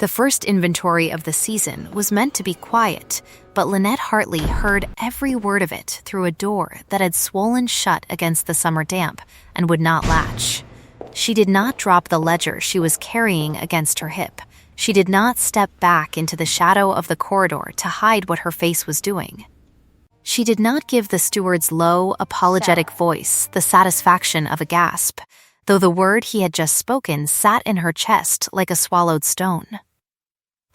The first inventory of the season was meant to be quiet, but Lynette Hartley heard every word of it through a door that had swollen shut against the summer damp and would not latch. She did not drop the ledger she was carrying against her hip. She did not step back into the shadow of the corridor to hide what her face was doing. She did not give the steward's low, apologetic voice the satisfaction of a gasp, though the word he had just spoken sat in her chest like a swallowed stone.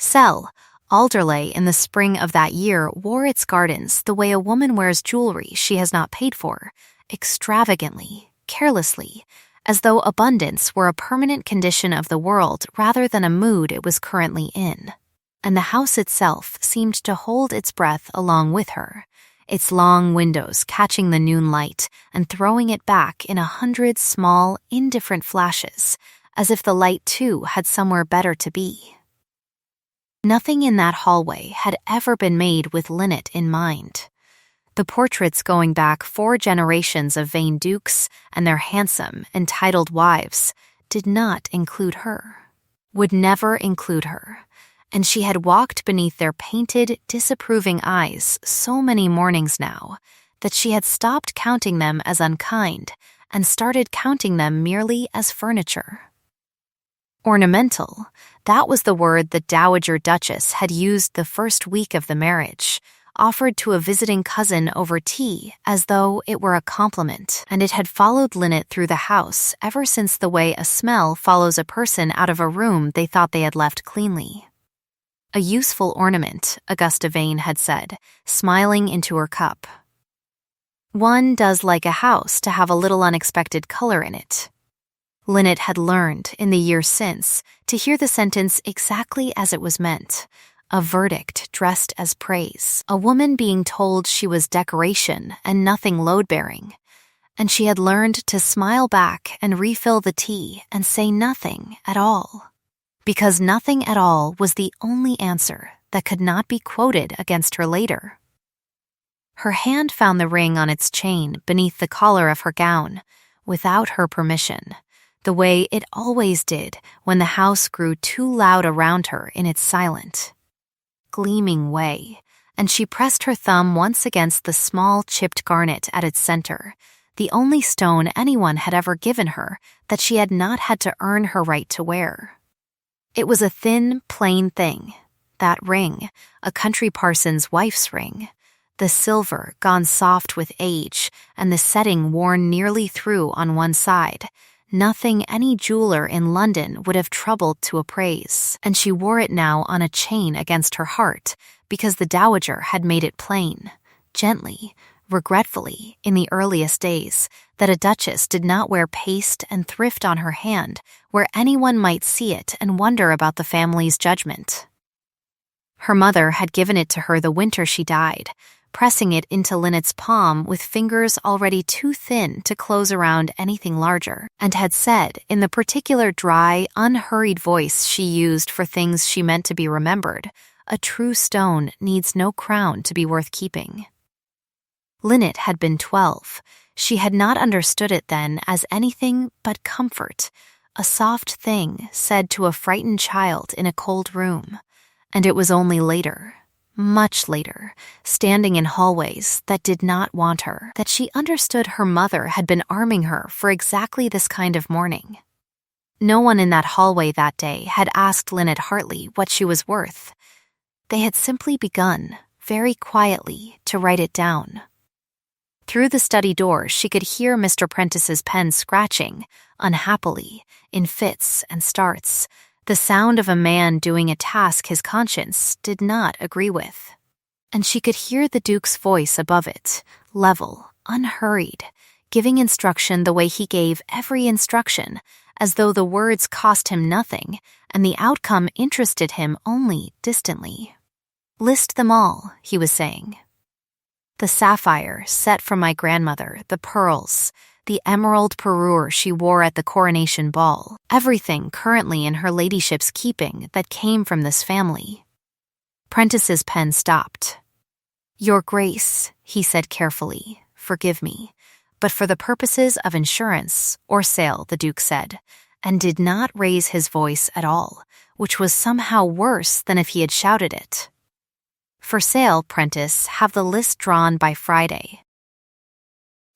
Sell, Alderley in the spring of that year wore its gardens the way a woman wears jewelry she has not paid for, extravagantly, carelessly, as though abundance were a permanent condition of the world rather than a mood it was currently in. And the house itself seemed to hold its breath along with her, its long windows catching the noon light and throwing it back in 100 small, indifferent flashes, as if the light too had somewhere better to be. Nothing in that hallway had ever been made with Lynette in mind. The portraits going back 4 generations of vain dukes and their handsome, entitled wives did not include her, would never include her, and she had walked beneath their painted, disapproving eyes so many mornings now that she had stopped counting them as unkind and started counting them merely as furniture. Ornamental, that was the word the Dowager Duchess had used the first week of the marriage, offered to a visiting cousin over tea as though it were a compliment, and it had followed Lynette through the house ever since the way a smell follows a person out of a room they thought they had left cleanly. A useful ornament, Augusta Vane had said, smiling into her cup. One does like a house to have a little unexpected color in it. Lynette had learned, in the years since, to hear the sentence exactly as it was meant, a verdict dressed as praise, a woman being told she was decoration and nothing load-bearing, and she had learned to smile back and refill the tea and say nothing at all, because nothing at all was the only answer that could not be quoted against her later. Her hand found the ring on its chain beneath the collar of her gown, without her permission, the way it always did when the house grew too loud around her in its silent, gleaming way, and she pressed her thumb once against the small chipped garnet at its center, the only stone anyone had ever given her that she had not had to earn her right to wear. It was a thin, plain thing, that ring, a country parson's wife's ring, the silver gone soft with age and the setting worn nearly through on one side, nothing any jeweler in London would have troubled to appraise, and she wore it now on a chain against her heart because the dowager had made it plain, gently, regretfully, in the earliest days, that a duchess did not wear paste and thrift on her hand where anyone might see it and wonder about the family's judgment. Her mother had given it to her the winter she died, pressing it into Lynette's palm with fingers already too thin to close around anything larger, and had said, in the particular dry, unhurried voice she used for things she meant to be remembered, a true stone needs no crown to be worth keeping. Lynette had been 12. She had not understood it then as anything but comfort, a soft thing said to a frightened child in a cold room, and it was only later, much later, standing in hallways that did not want her, that she understood her mother had been arming her for exactly this kind of morning. No one in that hallway that day had asked Lynette Hartley what she was worth. They had simply begun, very quietly, to write it down. Through the study door she could hear Mr. Prentice's pen scratching, unhappily, in fits and starts, the sound of a man doing a task his conscience did not agree with. And she could hear the Duke's voice above it, level, unhurried, giving instruction the way he gave every instruction, as though the words cost him nothing and the outcome interested him only distantly. "List them all," he was saying. The sapphire set from my grandmother, the pearls, the emerald parure she wore at the coronation ball, everything currently in her ladyship's keeping that came from this family. Prentice's pen stopped. "Your Grace," he said carefully, "forgive me, but for the purposes of insurance or sale," the Duke said, and did not raise his voice at all, which was somehow worse than if he had shouted it. For sale, Prentice, have the list drawn by Friday.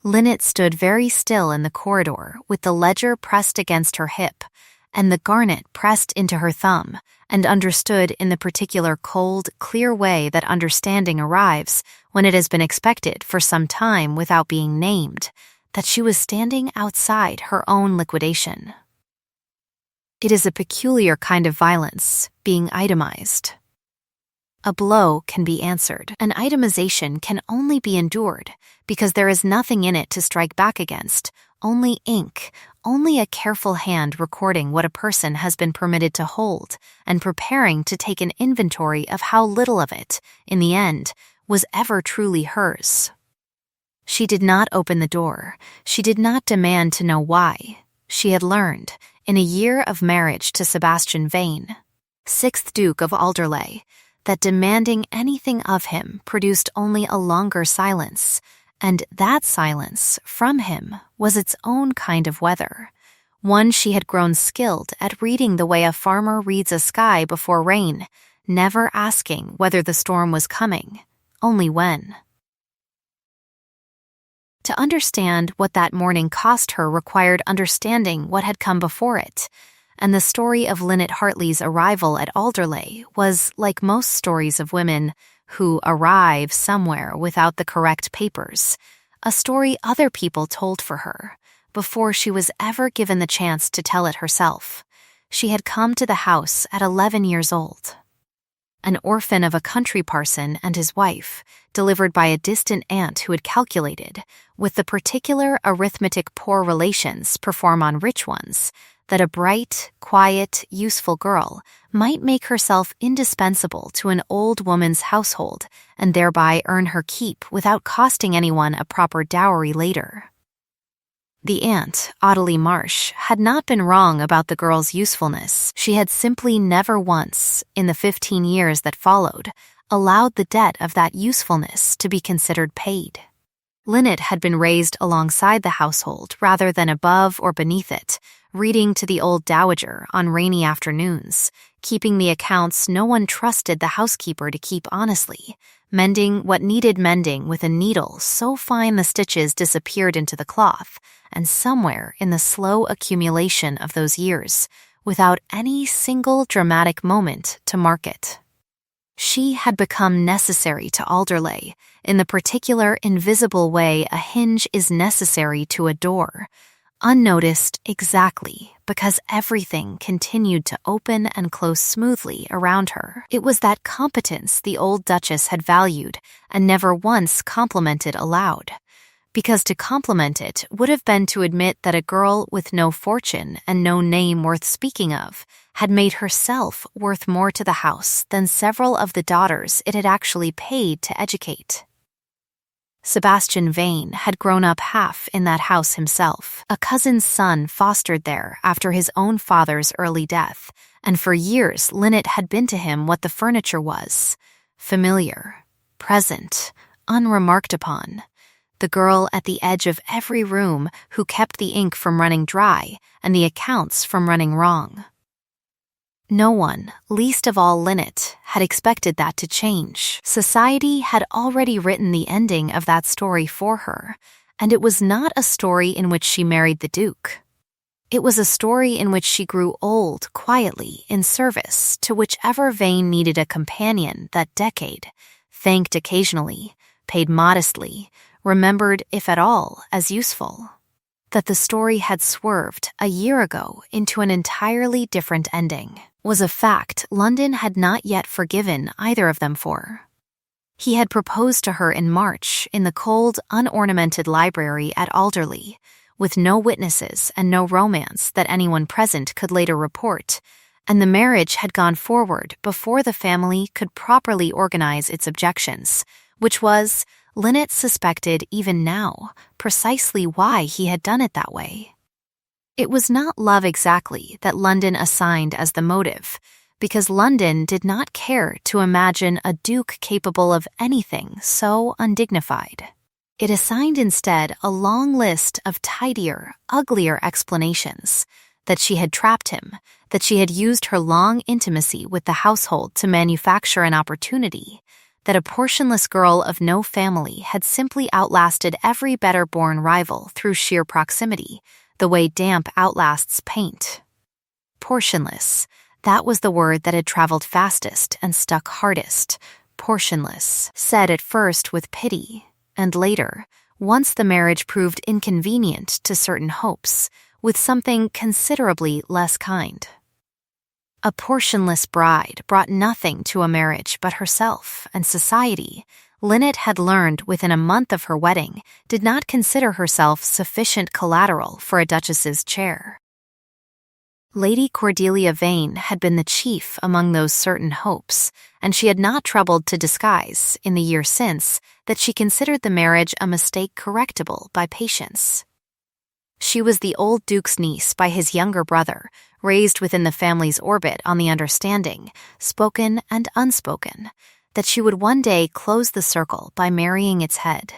Lynette stood very still in the corridor with the ledger pressed against her hip and the garnet pressed into her thumb, and understood in the particular cold, clear way that understanding arrives when it has been expected for some time without being named, that she was standing outside her own liquidation. It is a peculiar kind of violence, being itemized. A blow can be answered. An itemization can only be endured because there is nothing in it to strike back against, only ink, only a careful hand recording what a person has been permitted to hold and preparing to take an inventory of how little of it, in the end, was ever truly hers. She did not open the door. She did not demand to know why. She had learned, in a year of marriage to Sebastian Vane, 6th Duke of Alderley, that demanding anything of him produced only a longer silence, and that silence, from him, was its own kind of weather, one she had grown skilled at reading the way a farmer reads a sky before rain, never asking whether the storm was coming, only when. To understand what that morning cost her required understanding what had come before it, and the story of Lynette Hartley's arrival at Alderley was like most stories of women who arrive somewhere without the correct papers, a story other people told for her, before she was ever given the chance to tell it herself. She had come to the house at 11 years old. An orphan of a country parson and his wife, delivered by a distant aunt who had calculated, with the particular arithmetic poor relations perform on rich ones, that a bright, quiet, useful girl might make herself indispensable to an old woman's household and thereby earn her keep without costing anyone a proper dowry later. The aunt, Ottilie Marsh, had not been wrong about the girl's usefulness. She had simply never once, in the 15 years that followed, allowed the debt of that usefulness to be considered paid. Lynette had been raised alongside the household rather than above or beneath it, reading to the old dowager on rainy afternoons, keeping the accounts no one trusted the housekeeper to keep honestly, mending what needed mending with a needle so fine the stitches disappeared into the cloth, and somewhere in the slow accumulation of those years, without any single dramatic moment to mark it. She had become necessary to Alderley in the particular invisible way a hinge is necessary to a door, unnoticed exactly because everything continued to open and close smoothly around her. It was that competence the old Duchess had valued and never once complimented aloud, because to compliment it would have been to admit that a girl with no fortune and no name worth speaking of had made herself worth more to the house than several of the daughters it had actually paid to educate. Sebastian Vane had grown up half in that house himself, a cousin's son fostered there after his own father's early death, and for years Lynette had been to him what the furniture was, familiar, present, unremarked upon, the girl at the edge of every room who kept the ink from running dry and the accounts from running wrong. No one, least of all Lynette, had expected that to change. Society had already written the ending of that story for her, and it was not a story in which she married the Duke. It was a story in which she grew old quietly in service to whichever Vane needed a companion that decade, thanked occasionally, paid modestly, remembered, if at all, as useful. That the story had swerved a year ago into an entirely different ending was a fact London had not yet forgiven either of them for. He had proposed to her in March in the cold, unornamented library at Alderley, with no witnesses and no romance that anyone present could later report, and the marriage had gone forward before the family could properly organize its objections, which was, Lynette suspected even now, precisely why he had done it that way. It was not love exactly that London assigned as the motive, because London did not care to imagine a duke capable of anything so undignified. It assigned instead a long list of tidier, uglier explanations, that she had trapped him, that she had used her long intimacy with the household to manufacture an opportunity, that a portionless girl of no family had simply outlasted every better-born rival through sheer proximity, the way damp outlasts paint. Portionless, that was the word that had traveled fastest and stuck hardest. Portionless, said at first with pity, and later, once the marriage proved inconvenient to certain hopes, with something considerably less kind. A portionless bride brought nothing to a marriage but herself, and society, Lynette had learned within a month of her wedding, did not consider herself sufficient collateral for a duchess's chair. Lady Cordelia Vane had been the chief among those certain hopes, and she had not troubled to disguise, in the year since, that she considered the marriage a mistake correctable by patience. She was the old duke's niece by his younger brother, raised within the family's orbit on the understanding, spoken and unspoken, that she would one day close the circle by marrying its head.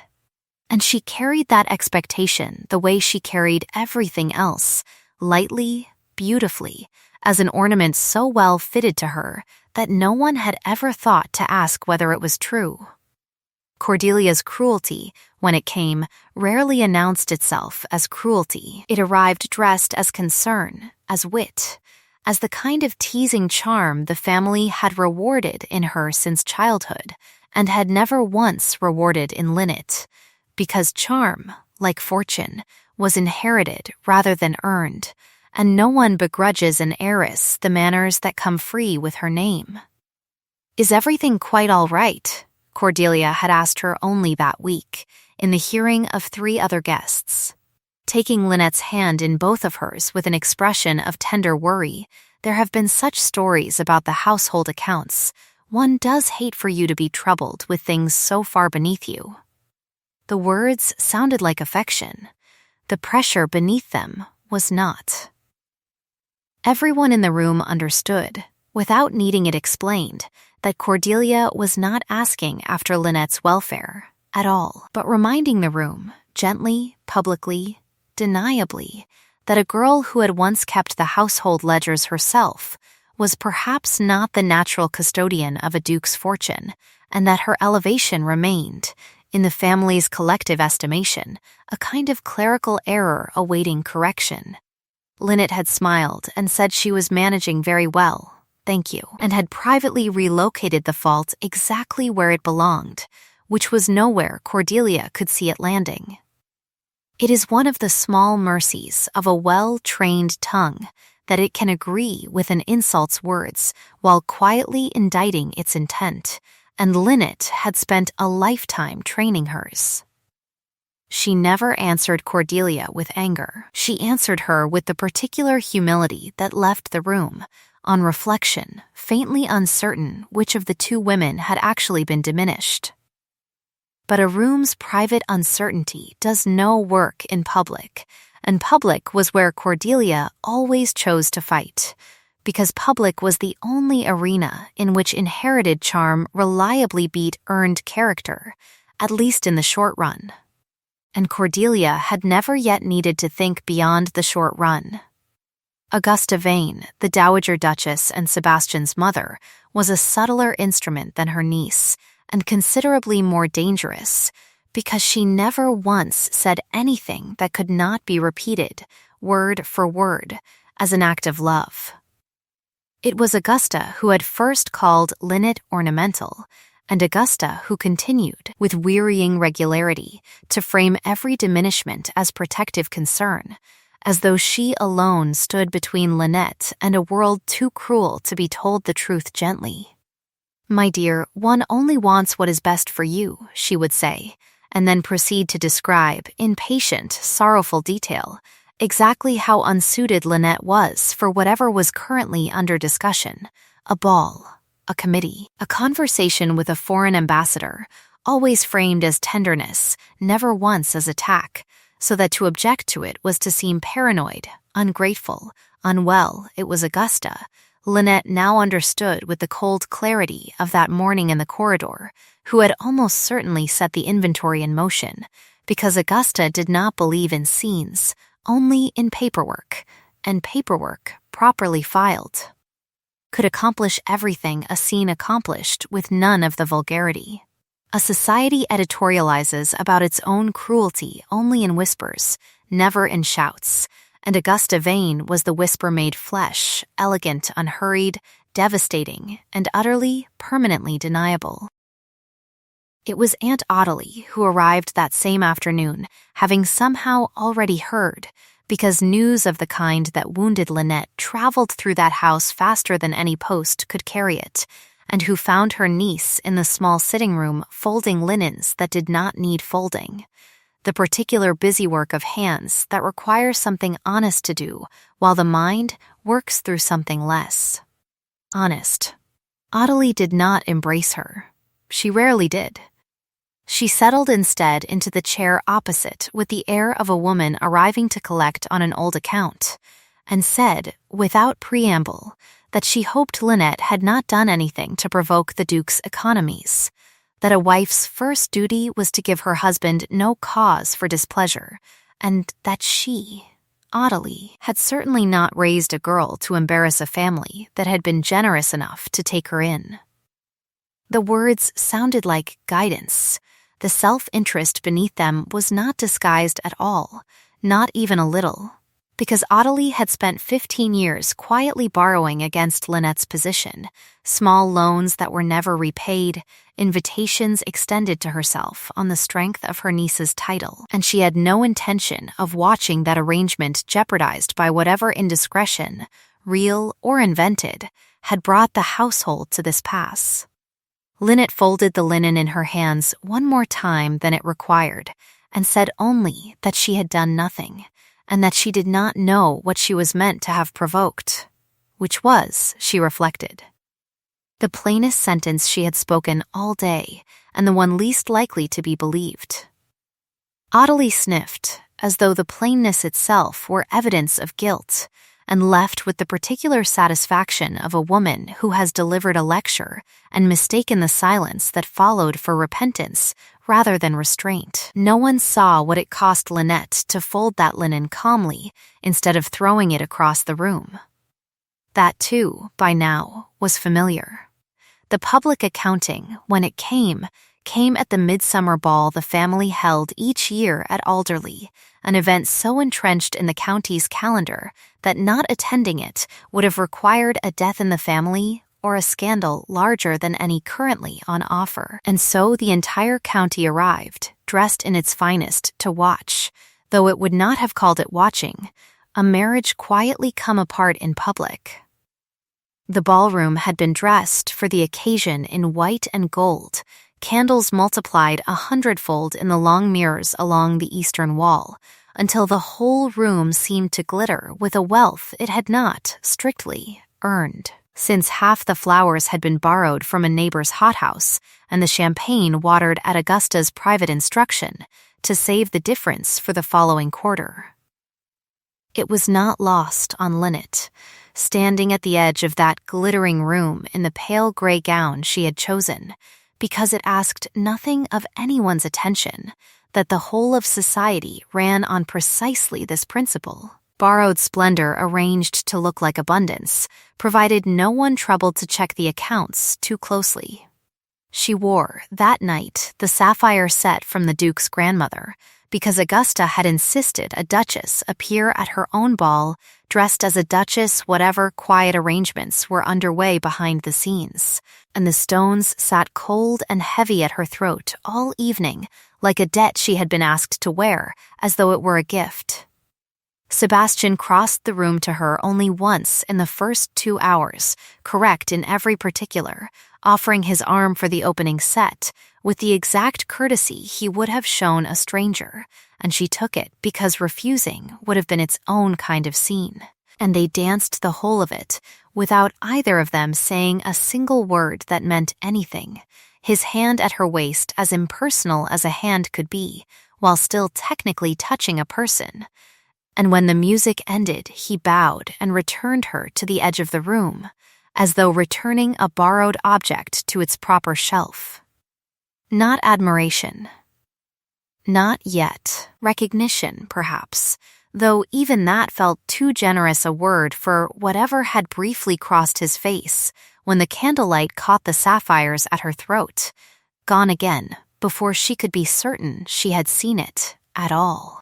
And she carried that expectation the way she carried everything else, lightly, beautifully, as an ornament so well fitted to her that no one had ever thought to ask whether it was true. Cordelia's cruelty, when it came, rarely announced itself as cruelty. It arrived dressed as concern, as wit, as the kind of teasing charm the family had rewarded in her since childhood, and had never once rewarded in Lynette, because charm, like fortune, was inherited rather than earned, and no one begrudges an heiress the manners that come free with her name. "Is everything quite all right?" Cordelia had asked her only that week, in the hearing of 3 other guests. Taking Lynette's hand in both of hers with an expression of tender worry, there have been such stories about the household accounts. One does hate for you to be troubled with things so far beneath you. The words sounded like affection. The pressure beneath them was not. Everyone in the room understood, without needing it explained, that Cordelia was not asking after Lynette's welfare at all, but reminding the room, gently, publicly, deniably, that a girl who had once kept the household ledgers herself was perhaps not the natural custodian of a duke's fortune, and that her elevation remained, in the family's collective estimation, a kind of clerical error awaiting correction. Lynette had smiled and said she was managing very well, thank you, and had privately relocated the fault exactly where it belonged, which was nowhere Cordelia could see it landing. It is one of the small mercies of a well-trained tongue that it can agree with an insult's words while quietly indicting its intent, and Lynette had spent a lifetime training hers. She never answered Cordelia with anger. She answered her with the particular humility that left the room, on reflection, faintly uncertain which of the 2 women had actually been diminished. But a room's private uncertainty does no work in public, and public was where Cordelia always chose to fight, because public was the only arena in which inherited charm reliably beat earned character, at least in the short run. And Cordelia had never yet needed to think beyond the short run. Augusta Vane, the Dowager Duchess and Sebastian's mother, was a subtler instrument than her niece, and considerably more dangerous, because she never once said anything that could not be repeated, word for word, as an act of love. It was Augusta who had first called Lynette ornamental, and Augusta who continued, with wearying regularity, to frame every diminishment as protective concern, as though she alone stood between Lynette and a world too cruel to be told the truth gently. "My dear, one only wants what is best for you," she would say, and then proceed to describe, in patient, sorrowful detail, exactly how unsuited Lynette was for whatever was currently under discussion: a ball, a committee, a conversation with a foreign ambassador, always framed as tenderness, never once as attack, so that to object to it was to seem paranoid, ungrateful, unwell. It was Augusta, Lynette now understood with the cold clarity of that morning in the corridor, who had almost certainly set the inventory in motion, because Augusta did not believe in scenes, only in paperwork, and paperwork properly filed. Could accomplish everything a scene accomplished with none of the vulgarity. A society editorializes about its own cruelty only in whispers, never in shouts, and Augusta Vane was the whisper made flesh, elegant, unhurried, devastating, and utterly, permanently deniable. It was Aunt Audley who arrived that same afternoon, having somehow already heard, because news of the kind that wounded Lynette traveled through that house faster than any post could carry it, and who found her niece in the small sitting room folding linens that did not need folding. The particular busy work of hands that requires something honest to do, while the mind works through something less honest. Audley did not embrace her. She rarely did. She settled instead into the chair opposite with the air of a woman arriving to collect on an old account, and said, without preamble, that she hoped Lynette had not done anything to provoke the Duke's economies, that a wife's first duty was to give her husband no cause for displeasure, and that she, Audley, had certainly not raised a girl to embarrass a family that had been generous enough to take her in. The words sounded like guidance. The self-interest beneath them was not disguised at all, not even a little, because Audley had spent 15 years quietly borrowing against Lynette's position, small loans that were never repaid, invitations extended to herself on the strength of her niece's title, and she had no intention of watching that arrangement jeopardized by whatever indiscretion, real or invented, had brought the household to this pass. Lynette folded the linen in her hands one more time than it required, and said only that she had done nothing, and that she did not know what she was meant to have provoked, which was, she reflected, the plainest sentence she had spoken all day, and the one least likely to be believed. Audley sniffed, as though the plainness itself were evidence of guilt, and left with the particular satisfaction of a woman who has delivered a lecture and mistaken the silence that followed for repentance rather than restraint. No one saw what it cost Lynette to fold that linen calmly instead of throwing it across the room. That, too, by now, was familiar. The public accounting, when it came at the midsummer ball the family held each year at Alderley, an event so entrenched in the county's calendar that not attending it would have required a death in the family or a scandal larger than any currently on offer. And so the entire county arrived, dressed in its finest, to watch, though it would not have called it watching, a marriage quietly come apart in public. The ballroom had been dressed for the occasion in white and gold, candles multiplied 100-fold in the long mirrors along the eastern wall, until the whole room seemed to glitter with a wealth it had not, strictly, earned, since half the flowers had been borrowed from a neighbor's hothouse and the champagne watered at Augusta's private instruction to save the difference for the following quarter. It was not lost on Lynette, standing at the edge of that glittering room in the pale gray gown she had chosen, because it asked nothing of anyone's attention, that the whole of society ran on precisely this principle. Borrowed splendor arranged to look like abundance, provided no one troubled to check the accounts too closely. She wore, that night, the sapphire set from the Duke's grandmother, because Augusta had insisted a duchess appear at her own ball dressed as a duchess whatever quiet arrangements were underway behind the scenes, and the stones sat cold and heavy at her throat all evening, like a debt she had been asked to wear, as though it were a gift. Sebastian crossed the room to her only once in the first 2 hours, correct in every particular, offering his arm for the opening set, with the exact courtesy he would have shown a stranger, and she took it because refusing would have been its own kind of scene. And they danced the whole of it, without either of them saying a single word that meant anything, his hand at her waist as impersonal as a hand could be, while still technically touching a person. And when the music ended, he bowed and returned her to the edge of the room, as though returning a borrowed object to its proper shelf. Not admiration. Not yet. Recognition, perhaps, though even that felt too generous a word for whatever had briefly crossed his face when the candlelight caught the sapphires at her throat, gone again before she could be certain she had seen it at all.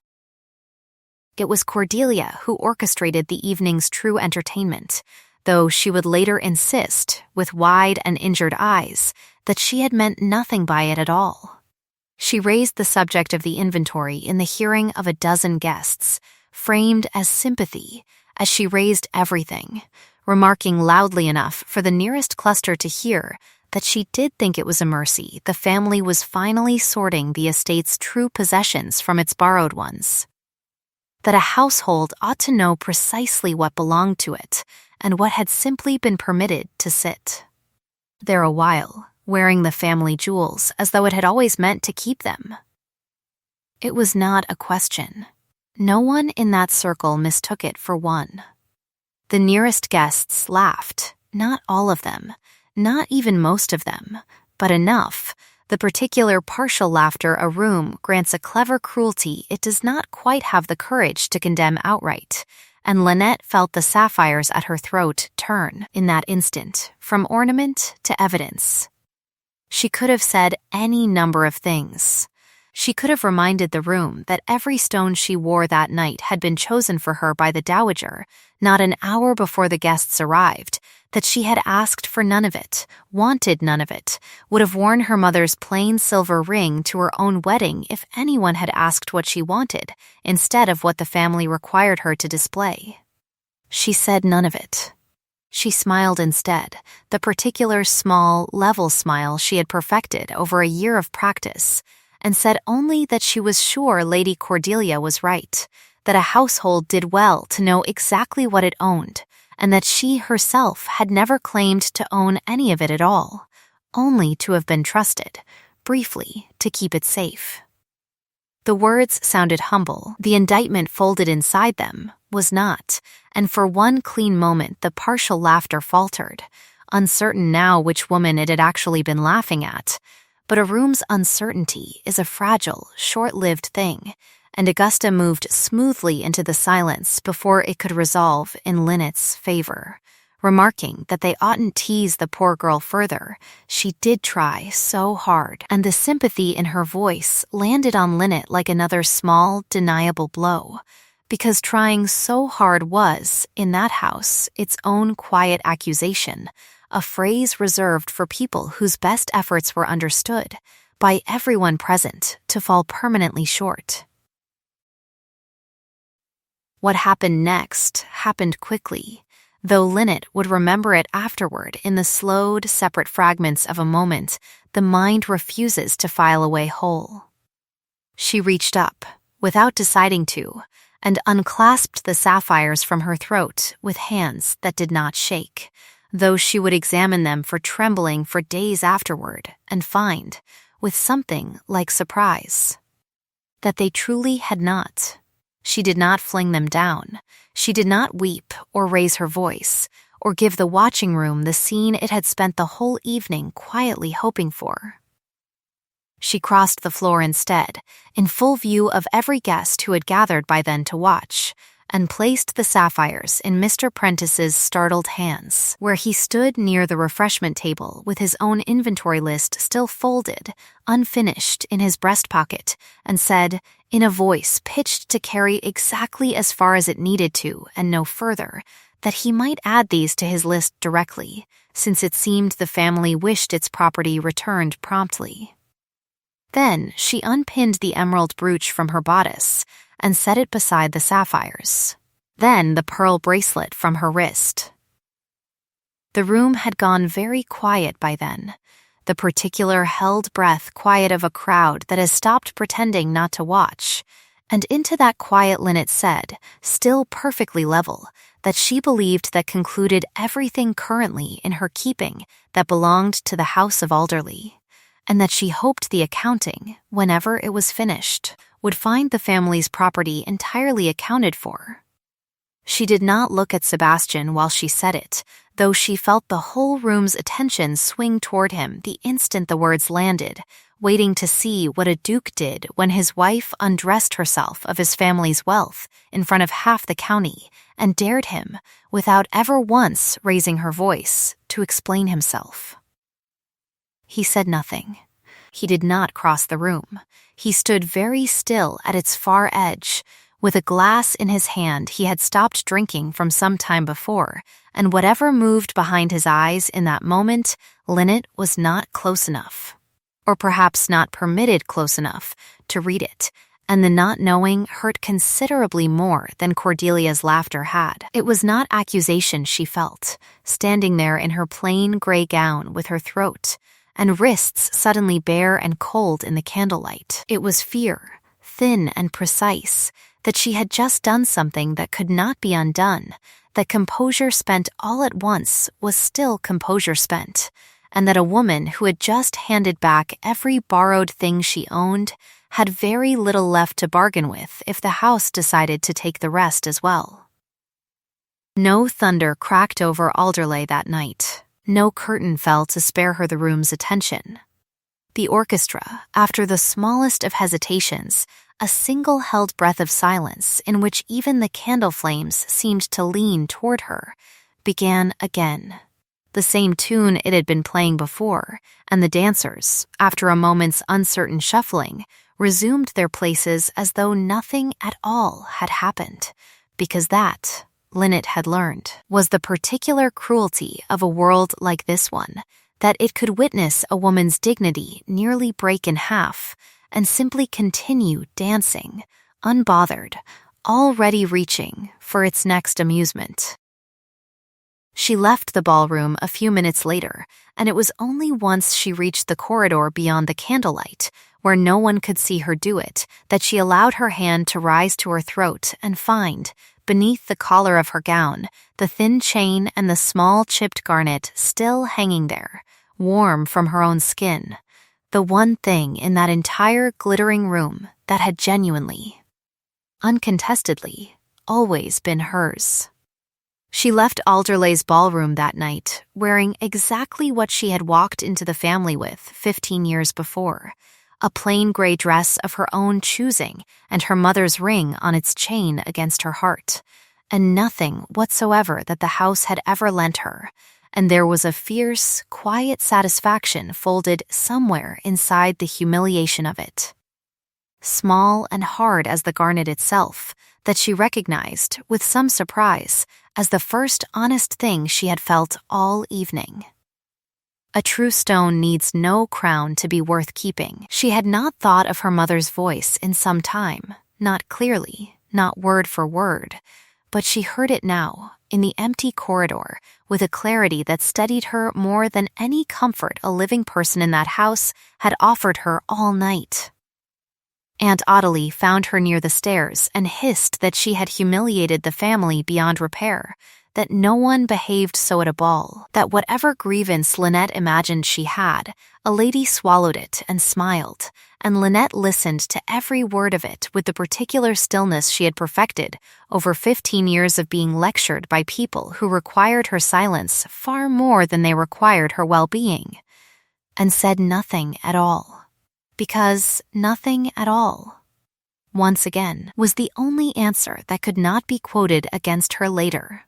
It was Cordelia who orchestrated the evening's true entertainment, though she would later insist, with wide and injured eyes, that she had meant nothing by it at all. She raised the subject of the inventory in the hearing of a dozen guests, framed as sympathy, as she raised everything, remarking loudly enough for the nearest cluster to hear that she did think it was a mercy the family was finally sorting the estate's true possessions from its borrowed ones. That a household ought to know precisely what belonged to it and what had simply been permitted to sit there a while, wearing the family jewels as though it had always meant to keep them. It was not a question. No one in that circle mistook it for one. The nearest guests laughed, not all of them, not even most of them, but enough, the particular partial laughter a room grants a clever cruelty it does not quite have the courage to condemn outright, and Lynette felt the sapphires at her throat turn, in that instant, from ornament to evidence. She could have said any number of things. She could have reminded the room that every stone she wore that night had been chosen for her by the dowager, not an hour before the guests arrived, that she had asked for none of it, wanted none of it, would have worn her mother's plain silver ring to her own wedding if anyone had asked what she wanted, instead of what the family required her to display. She said none of it. She smiled instead, the particular small, level smile she had perfected over a year of practice, and said only that she was sure Lady Cordelia was right, that a household did well to know exactly what it owned, and that she herself had never claimed to own any of it at all, only to have been trusted, briefly, to keep it safe. The words sounded humble, the indictment folded inside them was not, and for one clean moment the partial laughter faltered, uncertain now which woman it had actually been laughing at. But a room's uncertainty is a fragile, short-lived thing, and Augusta moved smoothly into the silence before it could resolve in Lynette's favor, remarking that they oughtn't tease the poor girl further. She did try so hard, and the sympathy in her voice landed on Lynette like another small, deniable blow, because trying so hard was, in that house, its own quiet accusation, a phrase reserved for people whose best efforts were understood, by everyone present, to fall permanently short. What happened next happened quickly, though Lynette would remember it afterward in the slowed, separate fragments of a moment the mind refuses to file away whole. She reached up, without deciding to, and unclasped the sapphires from her throat with hands that did not shake, though she would examine them for trembling for days afterward and find, with something like surprise, that they truly had not. She did not fling them down. She did not weep or raise her voice, or give the watching room the scene it had spent the whole evening quietly hoping for. She crossed the floor instead, in full view of every guest who had gathered by then to watch, and placed the sapphires in Mr. Prentice's startled hands, where he stood near the refreshment table with his own inventory list still folded, unfinished, in his breast pocket, and said, in a voice pitched to carry exactly as far as it needed to and no further, that he might add these to his list directly, since it seemed the family wished its property returned promptly. Then she unpinned the emerald brooch from her bodice and set it beside the sapphires, then the pearl bracelet from her wrist. The room had gone very quiet by then, the particular held breath quiet of a crowd that has stopped pretending not to watch, and into that quiet Lynette said, still perfectly level, that she believed that concluded everything currently in her keeping that belonged to the house of Alderley, and that she hoped the accounting, whenever it was finished, would find the family's property entirely accounted for. She did not look at Sebastian while she said it, though she felt the whole room's attention swing toward him the instant the words landed, waiting to see what a duke did when his wife undressed herself of his family's wealth in front of half the county and dared him, without ever once raising her voice, to explain himself. He said nothing. He did not cross the room. He stood very still at its far edge, with a glass in his hand he had stopped drinking from some time before, and whatever moved behind his eyes in that moment, Lynette was not close enough, or perhaps not permitted close enough, to read it, and the not knowing hurt considerably more than Cordelia's laughter had. It was not accusation she felt, standing there in her plain gray gown with her throat and wrists suddenly bare and cold in the candlelight. It was fear, thin and precise, that she had just done something that could not be undone, that composure spent all at once was still composure spent, and that a woman who had just handed back every borrowed thing she owned had very little left to bargain with if the house decided to take the rest as well. No thunder cracked over Alderley that night. No curtain fell to spare her the room's attention. The orchestra, after the smallest of hesitations, a single held breath of silence in which even the candle flames seemed to lean toward her, began again. The same tune it had been playing before, and the dancers, after a moment's uncertain shuffling, resumed their places as though nothing at all had happened, because that, Lynette had learned, was the particular cruelty of a world like this one, that it could witness a woman's dignity nearly break in half and simply continue dancing, unbothered, already reaching for its next amusement. She left the ballroom a few minutes later, and it was only once she reached the corridor beyond the candlelight, where no one could see her do it, that she allowed her hand to rise to her throat and find, beneath the collar of her gown, the thin chain and the small chipped garnet still hanging there, warm from her own skin, the one thing in that entire glittering room that had genuinely, uncontestedly, always been hers. She left Alderley's ballroom that night, wearing exactly what she had walked into the family with 15 years before, a plain gray dress of her own choosing and her mother's ring on its chain against her heart, and nothing whatsoever that the house had ever lent her, and there was a fierce, quiet satisfaction folded somewhere inside the humiliation of it. Small and hard as the garnet itself, that she recognized, with some surprise, as the first honest thing she had felt all evening. A true stone needs no crown to be worth keeping. She had not thought of her mother's voice in some time, not clearly, not word for word, but she heard it now, in the empty corridor, with a clarity that steadied her more than any comfort a living person in that house had offered her all night. Aunt Ottilie found her near the stairs and hissed that she had humiliated the family beyond repair, that no one behaved so at a ball, that whatever grievance Lynette imagined she had, a lady swallowed it and smiled, and Lynette listened to every word of it with the particular stillness she had perfected over 15 years of being lectured by people who required her silence far more than they required her well-being, and said nothing at all. Because nothing at all, once again, was the only answer that could not be quoted against her later.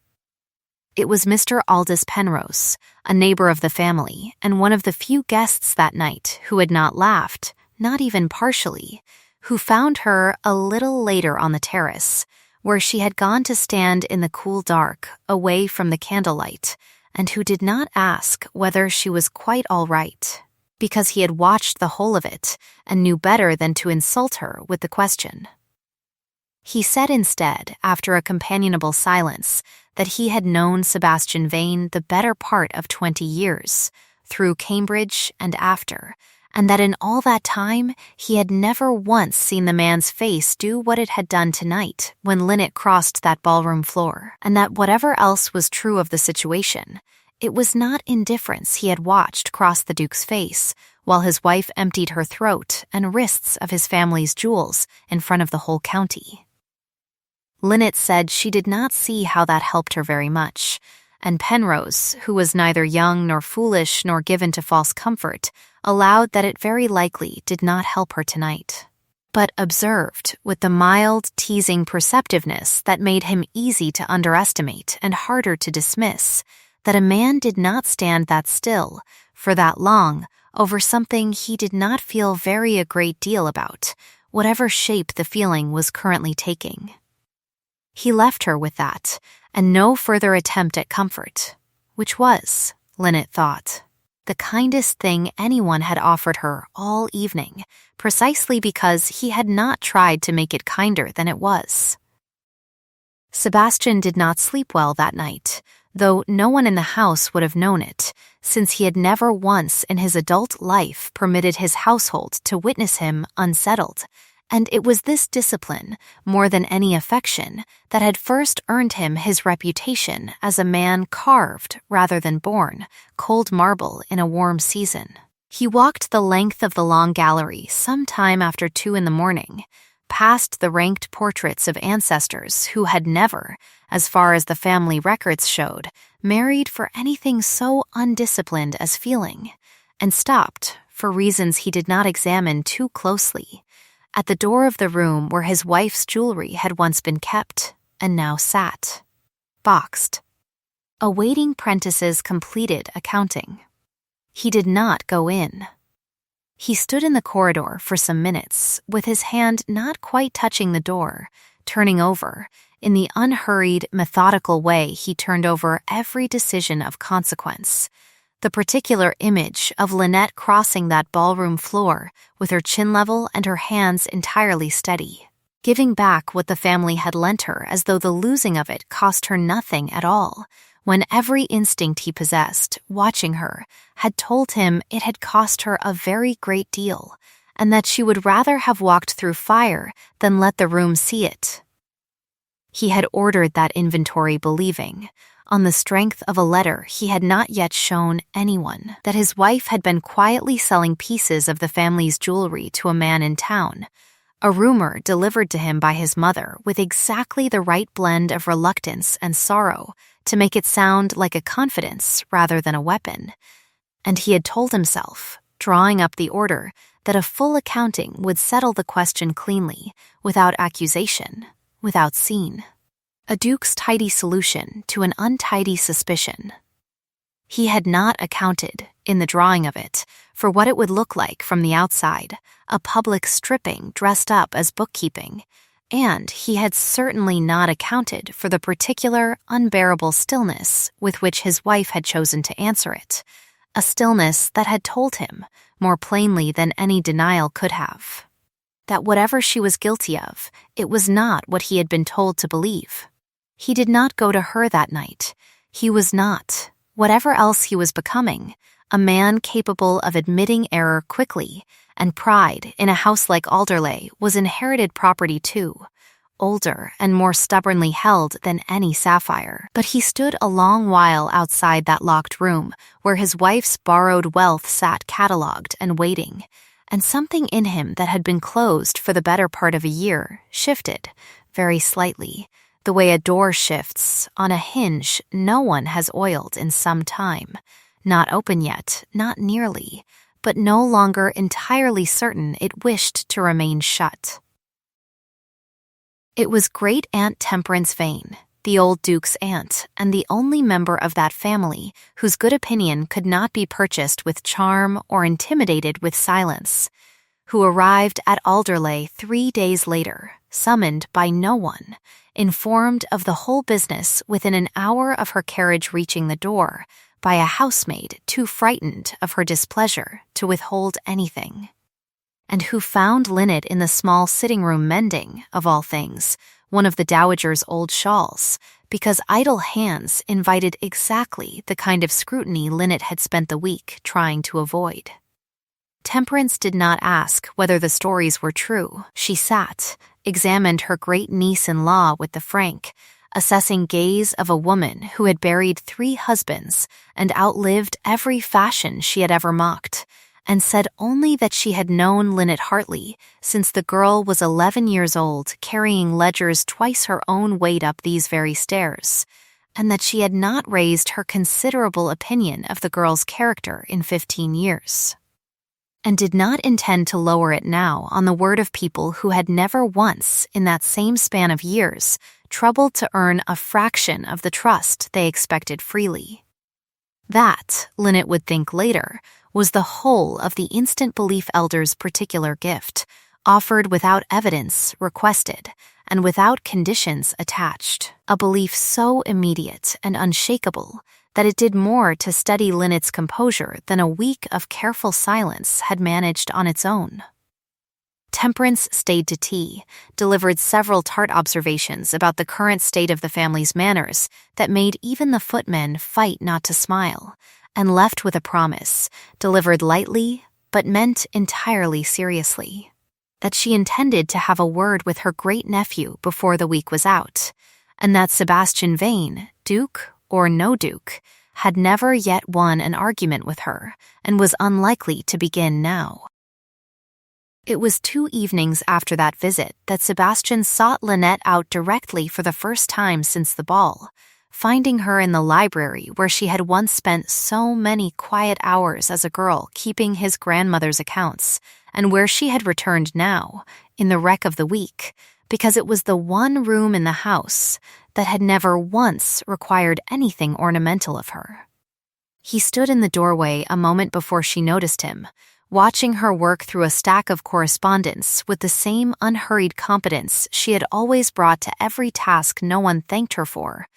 It was Mr. Aldous Penrose, a neighbor of the family, and one of the few guests that night who had not laughed, not even partially, who found her a little later on the terrace, where she had gone to stand in the cool dark, away from the candlelight, and who did not ask whether she was quite all right, because he had watched the whole of it and knew better than to insult her with the question. He said instead, after a companionable silence, that he had known Sebastian Vane the better part of 20 years, through Cambridge and after, and that in all that time he had never once seen the man's face do what it had done tonight when Lynette crossed that ballroom floor, and that whatever else was true of the situation, it was not indifference he had watched cross the Duke's face while his wife emptied her throat and wrists of his family's jewels in front of the whole county. Lynette said she did not see how that helped her very much, and Penrose, who was neither young nor foolish nor given to false comfort, allowed that it very likely did not help her tonight, but observed with the mild, teasing perceptiveness that made him easy to underestimate and harder to dismiss, that a man did not stand that still, for that long, over something he did not feel very a great deal about, whatever shape the feeling was currently taking. He left her with that, and no further attempt at comfort, which was, Lynette thought, the kindest thing anyone had offered her all evening, precisely because he had not tried to make it kinder than it was. Sebastian did not sleep well that night, though no one in the house would have known it, since he had never once in his adult life permitted his household to witness him unsettled, and it was this discipline, more than any affection, that had first earned him his reputation as a man carved rather than born, cold marble in a warm season. He walked the length of the long gallery some time after 2 in the morning, past the ranked portraits of ancestors who had never, as far as the family records showed, married for anything so undisciplined as feeling, and stopped, for reasons he did not examine too closely, at the door of the room where his wife's jewelry had once been kept and now sat, boxed, awaiting Prentice's completed accounting. He did not go in. He stood in the corridor for some minutes, with his hand not quite touching the door, turning over, in the unhurried, methodical way he turned over every decision of consequence, the particular image of Lynette crossing that ballroom floor with her chin level and her hands entirely steady, giving back what the family had lent her as though the losing of it cost her nothing at all, when every instinct he possessed, watching her, had told him it had cost her a very great deal, and that she would rather have walked through fire than let the room see it. He had ordered that inventory believing, on the strength of a letter he had not yet shown anyone, that his wife had been quietly selling pieces of the family's jewelry to a man in town, a rumor delivered to him by his mother with exactly the right blend of reluctance and sorrow to make it sound like a confidence rather than a weapon, and he had told himself, drawing up the order, that a full accounting would settle the question cleanly, without accusation, without scene. A duke's tidy solution to an untidy suspicion. He had not accounted, in the drawing of it, for what it would look like from the outside, a public stripping dressed up as bookkeeping, and he had certainly not accounted for the particular, unbearable stillness with which his wife had chosen to answer it, a stillness that had told him, more plainly than any denial could have, that whatever she was guilty of, it was not what he had been told to believe. He did not go to her that night. He was not, whatever else he was becoming, a man capable of admitting error quickly, and pride in a house like Alderley was inherited property too, older and more stubbornly held than any sapphire. But he stood a long while outside that locked room where his wife's borrowed wealth sat catalogued and waiting, and something in him that had been closed for the better part of a year shifted, very slightly, the way a door shifts on a hinge no one has oiled in some time, not open yet, not nearly, but no longer entirely certain it wished to remain shut. It was Great Aunt Temperance Vane, the old Duke's aunt, and the only member of that family whose good opinion could not be purchased with charm or intimidated with silence, who arrived at Alderley 3 days later, summoned by no one, informed of the whole business within an hour of her carriage reaching the door, by a housemaid too frightened of her displeasure to withhold anything, and who found Lynette in the small sitting-room mending, of all things, one of the dowager's old shawls, because idle hands invited exactly the kind of scrutiny Lynette had spent the week trying to avoid. Temperance did not ask whether the stories were true. She sat, examined her great niece-in-law with the frank, assessing gaze of a woman who had buried 3 husbands and outlived every fashion she had ever mocked, and said only that she had known Lynette Hartley since the girl was 11 years old, carrying ledgers twice her own weight up these very stairs, and that she had not raised her considerable opinion of the girl's character in 15 years, and did not intend to lower it now on the word of people who had never once, in that same span of years, troubled to earn a fraction of the trust they expected freely. That, Lynette would think later, was the whole of the instant belief elder's particular gift, offered without evidence requested, and without conditions attached, a belief so immediate and unshakable that it did more to steady Lynette's composure than a week of careful silence had managed on its own. Temperance stayed to tea, delivered several tart observations about the current state of the family's manners that made even the footmen fight not to smile, and left with a promise, delivered lightly but meant entirely seriously, that she intended to have a word with her great-nephew before the week was out, and that Sebastian Vane, Duke or no Duke, had never yet won an argument with her and was unlikely to begin now. It was 2 evenings after that visit that Sebastian sought Lynette out directly for the first time since the ball, finding her in the library where she had once spent so many quiet hours as a girl keeping his grandmother's accounts, and where she had returned now, in the wreck of the week, because it was the one room in the house that had never once required anything ornamental of her. He stood in the doorway a moment before she noticed him, watching her work through a stack of correspondence with the same unhurried competence she had always brought to every task no one thanked her for,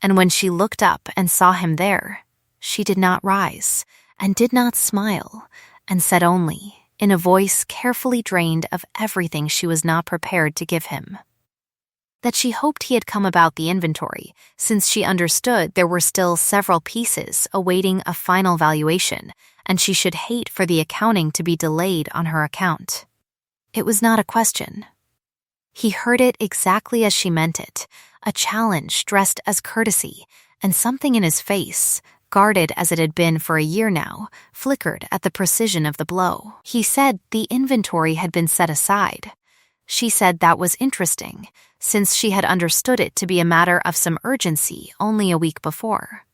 and when she looked up and saw him there, she did not rise, and did not smile, and said only, in a voice carefully drained of everything she was not prepared to give him, that she hoped he had come about the inventory, since she understood there were still several pieces awaiting a final valuation, and she should hate for the accounting to be delayed on her account. It was not a question. He heard it exactly as she meant it, a challenge dressed as courtesy, and something in his face, guarded as it had been for a year now, flickered at the precision of the blow. He said the inventory had been set aside. She said that was interesting, since she had understood it to be a matter of some urgency only a week before.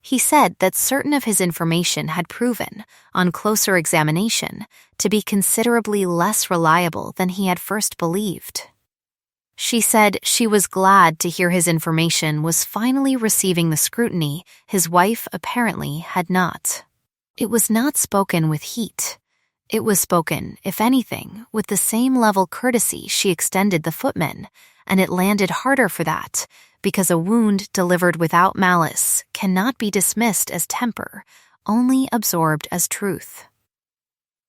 He said that certain of his information had proven, on closer examination, to be considerably less reliable than he had first believed. She said she was glad to hear his information was finally receiving the scrutiny his wife apparently had not. It was not spoken with heat. It was spoken, if anything, with the same level courtesy she extended the footmen, and it landed harder for that, because a wound delivered without malice cannot be dismissed as temper, only absorbed as truth.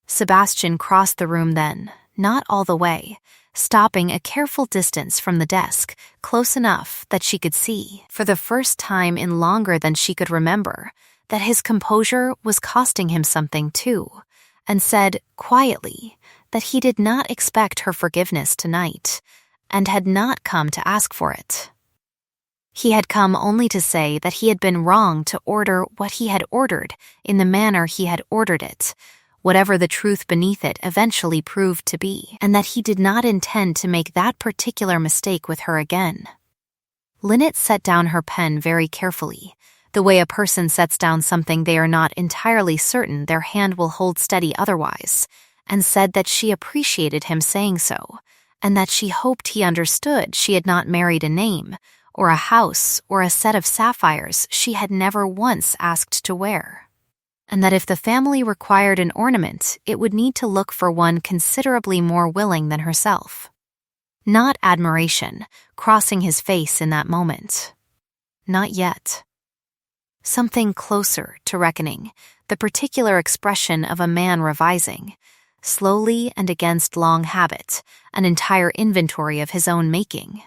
Sebastian crossed the room then, not all the way, stopping a careful distance from the desk, close enough that she could see, for the first time in longer than she could remember, that his composure was costing him something too, and said, quietly, that he did not expect her forgiveness tonight, and had not come to ask for it. He had come only to say that he had been wrong to order what he had ordered in the manner he had ordered it, whatever the truth beneath it eventually proved to be, and that he did not intend to make that particular mistake with her again. Lynette set down her pen very carefully, the way a person sets down something they are not entirely certain their hand will hold steady otherwise, and said that she appreciated him saying so, and that she hoped he understood she had not married a name, or a house, or a set of sapphires she had never once asked to wear, and that if the family required an ornament, it would need to look for one considerably more willing than herself. Not admiration, crossing his face in that moment. Not yet. Something closer to reckoning, the particular expression of a man revising, slowly and against long habit, an entire inventory of his own making.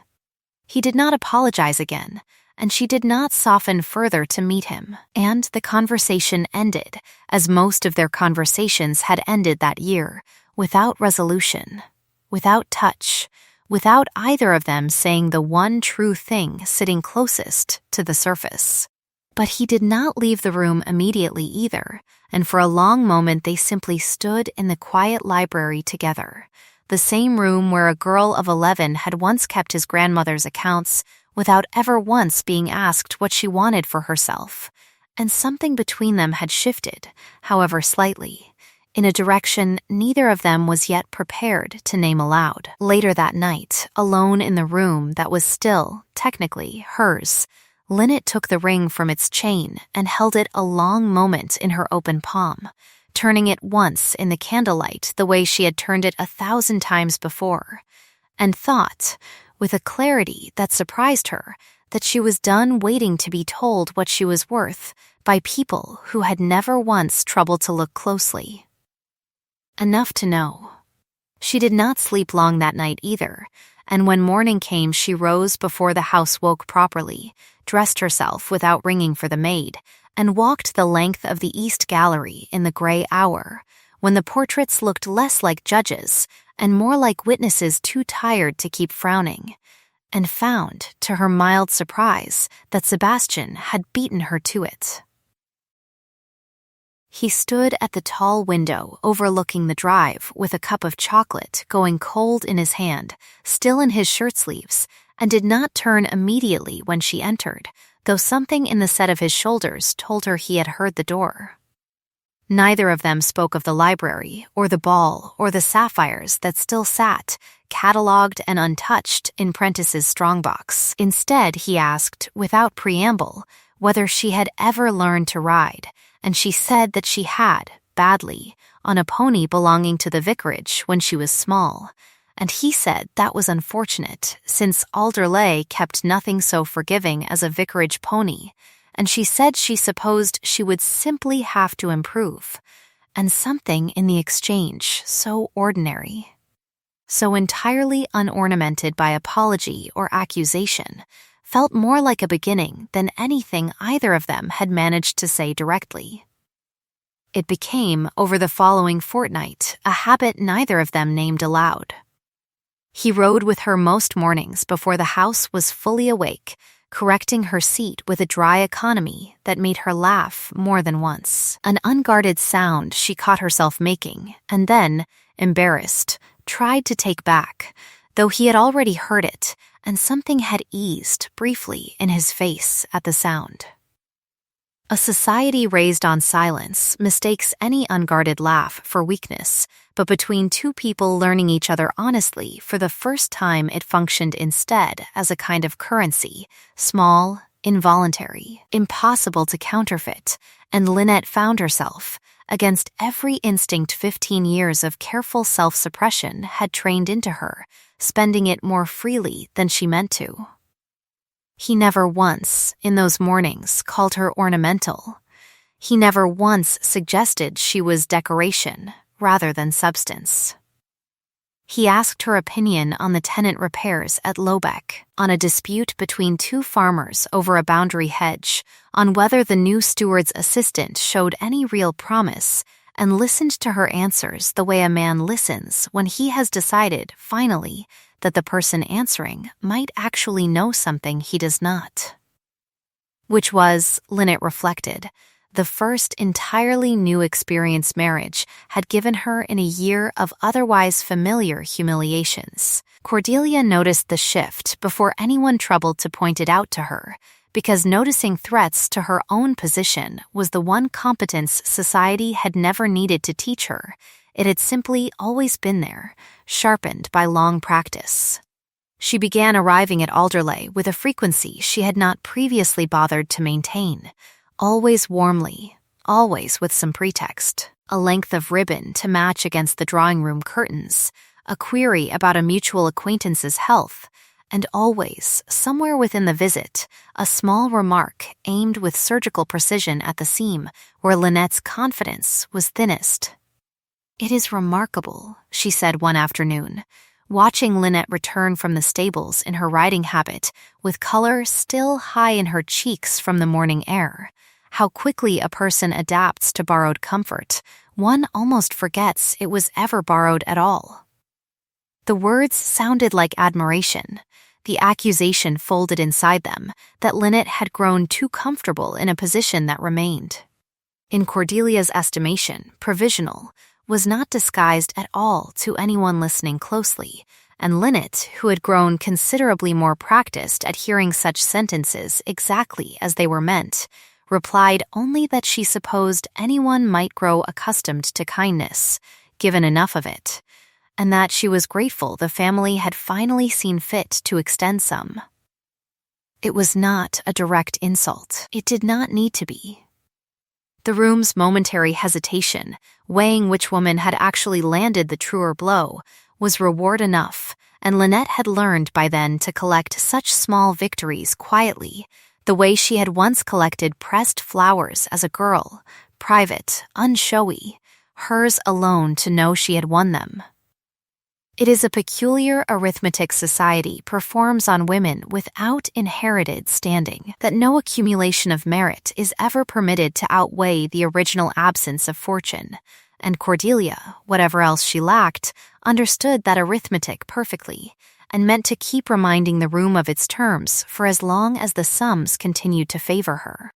He did not apologize again, and she did not soften further to meet him, and the conversation ended, as most of their conversations had ended that year, without resolution, without touch, without either of them saying the one true thing sitting closest to the surface. But he did not leave the room immediately either, and for a long moment they simply stood in the quiet library together, the same room where a girl of 11 had once kept his grandmother's accounts, without ever once being asked what she wanted for herself. And something between them had shifted, however slightly, in a direction neither of them was yet prepared to name aloud. Later that night, alone in the room that was still, technically, hers, Lynette took the ring from its chain and held it a long moment in her open palm, turning it once in the candlelight the way she had turned it 1,000 times before, and thought, with a clarity that surprised her, that she was done waiting to be told what she was worth by people who had never once troubled to look closely. Enough to know. She did not sleep long that night either, and when morning came she rose before the house woke properly, dressed herself without ringing for the maid, and walked the length of the East Gallery in the gray hour, when the portraits looked less like judges and more like witnesses too tired to keep frowning, and found, to her mild surprise, that Sebastian had beaten her to it. He stood at the tall window overlooking the drive with a cup of chocolate going cold in his hand, still in his shirt sleeves, and did not turn immediately when she entered, though something in the set of his shoulders told her he had heard the door. Neither of them spoke of the library, or the ball, or the sapphires that still sat, catalogued and untouched, in Prentice's strongbox. Instead, he asked, without preamble, whether she had ever learned to ride, and she said that she had, badly, on a pony belonging to the vicarage when she was small, and he said that was unfortunate, since Alderley kept nothing so forgiving as a vicarage pony, and she said she supposed she would simply have to improve, and something in the exchange so ordinary, so entirely unornamented by apology or accusation, felt more like a beginning than anything either of them had managed to say directly. It became, over the following fortnight, a habit neither of them named aloud. He rode with her most mornings before the house was fully awake, correcting her seat with a dry economy that made her laugh more than once. An unguarded sound she caught herself making, and then, embarrassed, tried to take back, though he had already heard it, and something had eased briefly in his face at the sound. A society raised on silence mistakes any unguarded laugh for weakness, but between two people learning each other honestly for the first time it functioned instead as a kind of currency, small, involuntary, impossible to counterfeit, and Lynette found herself, against every instinct 15 years of careful self-suppression had trained into her, spending it more freely than she meant to. He never once, in those mornings, called her ornamental. He never once suggested she was decoration rather than substance. He asked her opinion on the tenant repairs at Lobeck, on a dispute between two farmers over a boundary hedge, on whether the new steward's assistant showed any real promise, and listened to her answers the way a man listens when he has decided, finally, that the person answering might actually know something he does not. Which was, Lynette reflected, the first entirely new experience marriage had given her in a year of otherwise familiar humiliations. Cordelia noticed the shift before anyone troubled to point it out to her, because noticing threats to her own position was the one competence society had never needed to teach her. It had simply always been there, sharpened by long practice. She began arriving at Alderley with a frequency she had not previously bothered to maintain, always warmly, always with some pretext, a length of ribbon to match against the drawing-room curtains, a query about a mutual acquaintance's health, and always, somewhere within the visit, a small remark aimed with surgical precision at the seam where Lynette's confidence was thinnest. "It is remarkable," she said one afternoon, watching Lynette return from the stables in her riding habit, with color still high in her cheeks from the morning air, how quickly a person adapts to borrowed comfort. One almost forgets it was ever borrowed at all. The words sounded like admiration, the accusation folded inside them that Lynette had grown too comfortable in a position that remained, in Cordelia's estimation, provisional, was not disguised at all to anyone listening closely, and Lynette, who had grown considerably more practiced at hearing such sentences exactly as they were meant, replied only that she supposed anyone might grow accustomed to kindness, given enough of it, and that she was grateful the family had finally seen fit to extend some. It was not a direct insult. It did not need to be. The room's momentary hesitation, weighing which woman had actually landed the truer blow, was reward enough, and Lynette had learned by then to collect such small victories quietly, the way she had once collected pressed flowers as a girl, private, unshowy, hers alone to know she had won them. It is a peculiar arithmetic society performs on women without inherited standing, that no accumulation of merit is ever permitted to outweigh the original absence of fortune, and Cordelia, whatever else she lacked, understood that arithmetic perfectly, and meant to keep reminding the room of its terms for as long as the sums continued to favor her.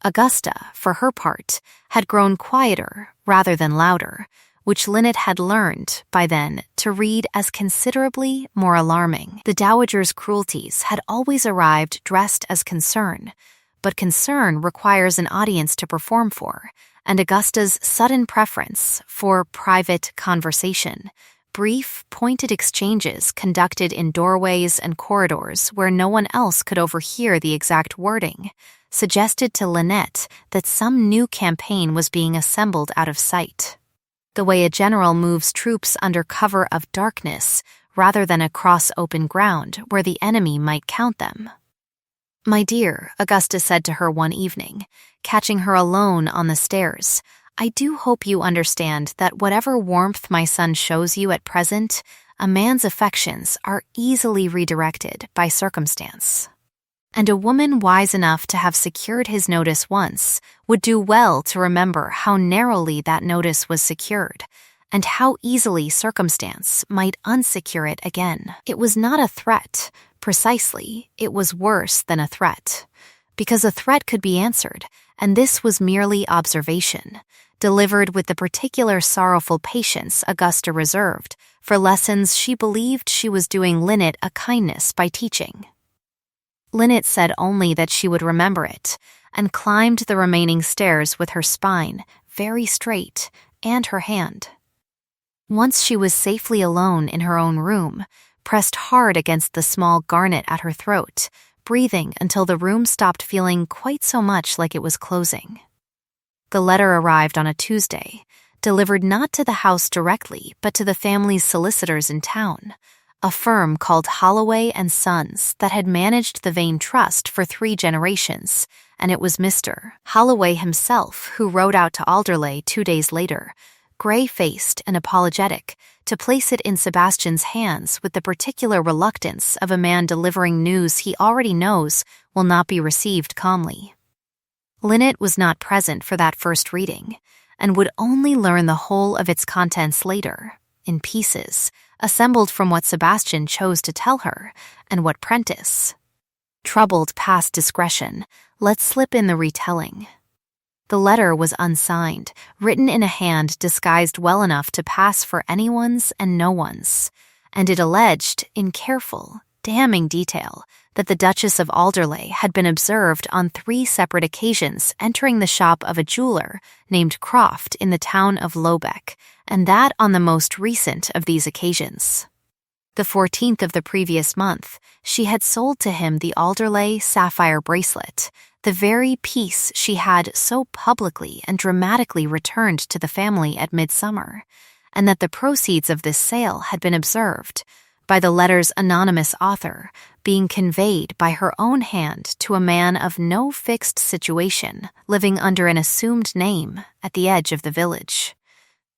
Augusta, for her part, had grown quieter rather than louder, which Lynette had learned, by then, to read as considerably more alarming. The dowager's cruelties had always arrived dressed as concern, but concern requires an audience to perform for, and Augusta's sudden preference for private conversation, brief, pointed exchanges conducted in doorways and corridors where no one else could overhear the exact wording, suggested to Lynette that some new campaign was being assembled out of sight. The way a general moves troops under cover of darkness rather than across open ground where the enemy might count them. "My dear," Augusta said to her one evening, catching her alone on the stairs, "I do hope you understand that whatever warmth my son shows you at present, a man's affections are easily redirected by circumstance. And a woman wise enough to have secured his notice once would do well to remember how narrowly that notice was secured, and how easily circumstance might unsecure it again. It was not a threat, precisely, it was worse than a threat, because a threat could be answered, and this was merely observation, delivered with the particular sorrowful patience Augusta reserved for lessons she believed she was doing Lynette a kindness by teaching. Lynette said only that she would remember it, and climbed the remaining stairs with her spine very straight and her hand. Once she was safely alone in her own room, pressed hard against the small garnet at her throat, breathing until the room stopped feeling quite so much like it was closing. The letter arrived on a Tuesday, delivered not to the house directly but to the family's solicitors in town, a firm called Holloway & Sons that had managed the Vane Trust for 3 generations, and it was Mr. Holloway himself who rode out to Alderley 2 days later, gray-faced and apologetic, to place it in Sebastian's hands with the particular reluctance of a man delivering news he already knows will not be received calmly. Lynette was not present for that first reading, and would only learn the whole of its contents later, in pieces, assembled from what Sebastian chose to tell her, and what Prentice, troubled past discretion, let slip in the retelling. The letter was unsigned, written in a hand disguised well enough to pass for anyone's and no one's, and it alleged, in careful, damning detail, that the Duchess of Alderley had been observed on 3 separate occasions entering the shop of a jeweler named Croft in the town of Lobeck, and that on the most recent of these occasions, the 14th of the previous month, she had sold to him the Alderley sapphire bracelet, the very piece she had so publicly and dramatically returned to the family at midsummer, and that the proceeds of this sale had been observed, by the letter's anonymous author, being conveyed by her own hand to a man of no fixed situation, living under an assumed name at the edge of the village.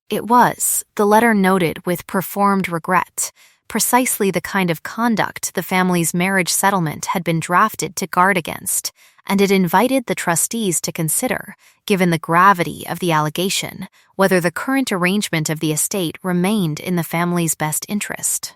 It was, the letter noted with performed regret, precisely the kind of conduct the family's marriage settlement had been drafted to guard against, and it invited the trustees to consider, given the gravity of the allegation, whether the current arrangement of the estate remained in the family's best interest.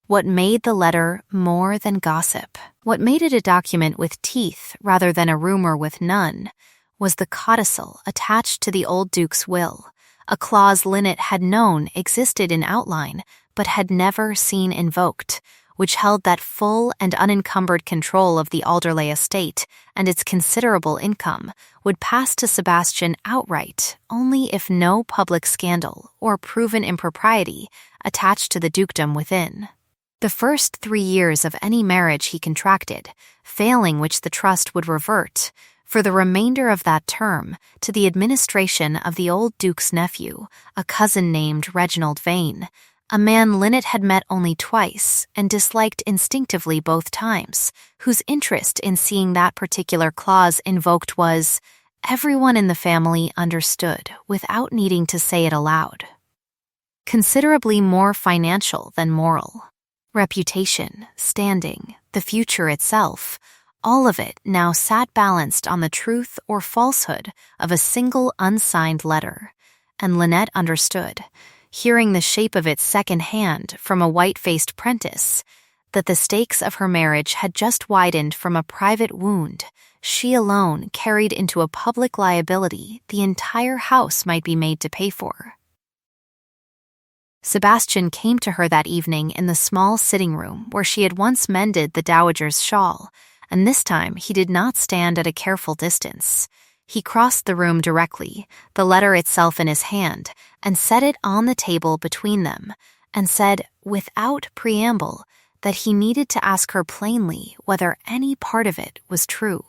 What made the letter more than gossip, what made it a document with teeth rather than a rumor with none, was the codicil attached to the old Duke's will, a clause Lynette had known existed in outline, but had never seen invoked, which held that full and unencumbered control of the Alderley estate and its considerable income would pass to Sebastian outright only if no public scandal or proven impropriety attached to the dukedom within. The first 3 years of any marriage he contracted, failing which the trust would revert, for the remainder of that term, to the administration of the old duke's nephew, a cousin named Reginald Vane, a man Lynette had met only twice and disliked instinctively both times, whose interest in seeing that particular clause invoked was, everyone in the family understood without needing to say it aloud. Considerably more financial than moral. Reputation, standing, the future itself, all of it now sat balanced on the truth or falsehood of a single unsigned letter, and Lynette understood, hearing the shape of it second-hand from a white-faced prentice, that the stakes of her marriage had just widened from a private wound she alone carried into a public liability the entire house might be made to pay for. Sebastian came to her that evening in the small sitting room where she had once mended the dowager's shawl, and this time he did not stand at a careful distance. He crossed the room directly, the letter itself in his hand, and set it on the table between them, and said, without preamble, that he needed to ask her plainly whether any part of it was true.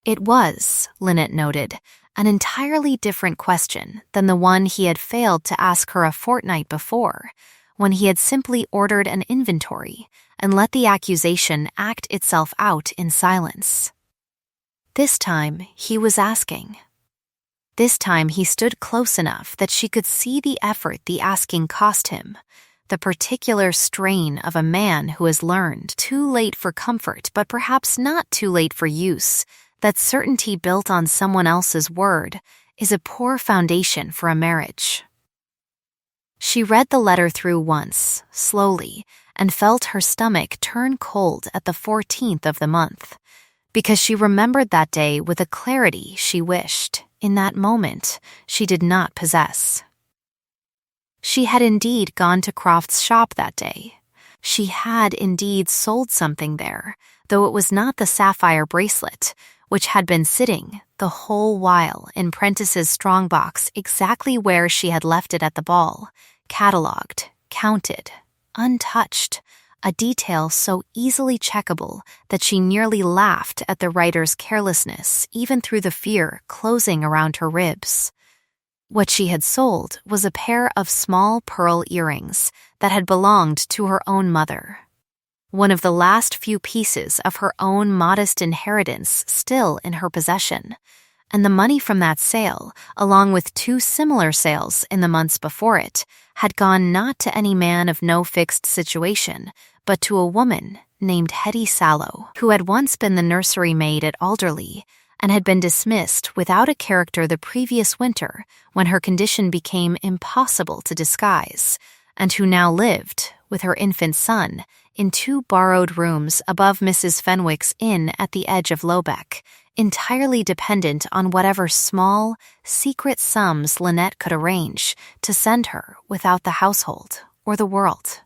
It was, Lynette noted, an entirely different question than the one he had failed to ask her a fortnight before, when he had simply ordered an inventory and let the accusation act itself out in silence. This time he was asking. This time he stood close enough that she could see the effort the asking cost him, the particular strain of a man who has learned, too late for comfort but perhaps not too late for use, that certainty built on someone else's word is a poor foundation for a marriage. She read the letter through once, slowly, and felt her stomach turn cold at the 14th of the month, because she remembered that day with a clarity she wished, in that moment, she did not possess. She had indeed gone to Croft's shop that day. She had indeed sold something there, though it was not the sapphire bracelet, which had been sitting the whole while in Prentice's strongbox exactly where she had left it at the ball, catalogued, counted, untouched, a detail so easily checkable that she nearly laughed at the writer's carelessness even through the fear closing around her ribs. What she had sold was a pair of small pearl earrings that had belonged to her own mother. One of the last few pieces of her own modest inheritance still in her possession, and the money from that sale, along with 2 similar sales in the months before it, had gone not to any man of no fixed situation, but to a woman named Hetty Sallow, who had once been the nursery maid at Alderley, and had been dismissed without a character the previous winter when her condition became impossible to disguise, and who now lived, with her infant son, in 2 borrowed rooms above Mrs. Fenwick's inn at the edge of Lobeck, entirely dependent on whatever small, secret sums Lynette could arrange to send her without the household or the world.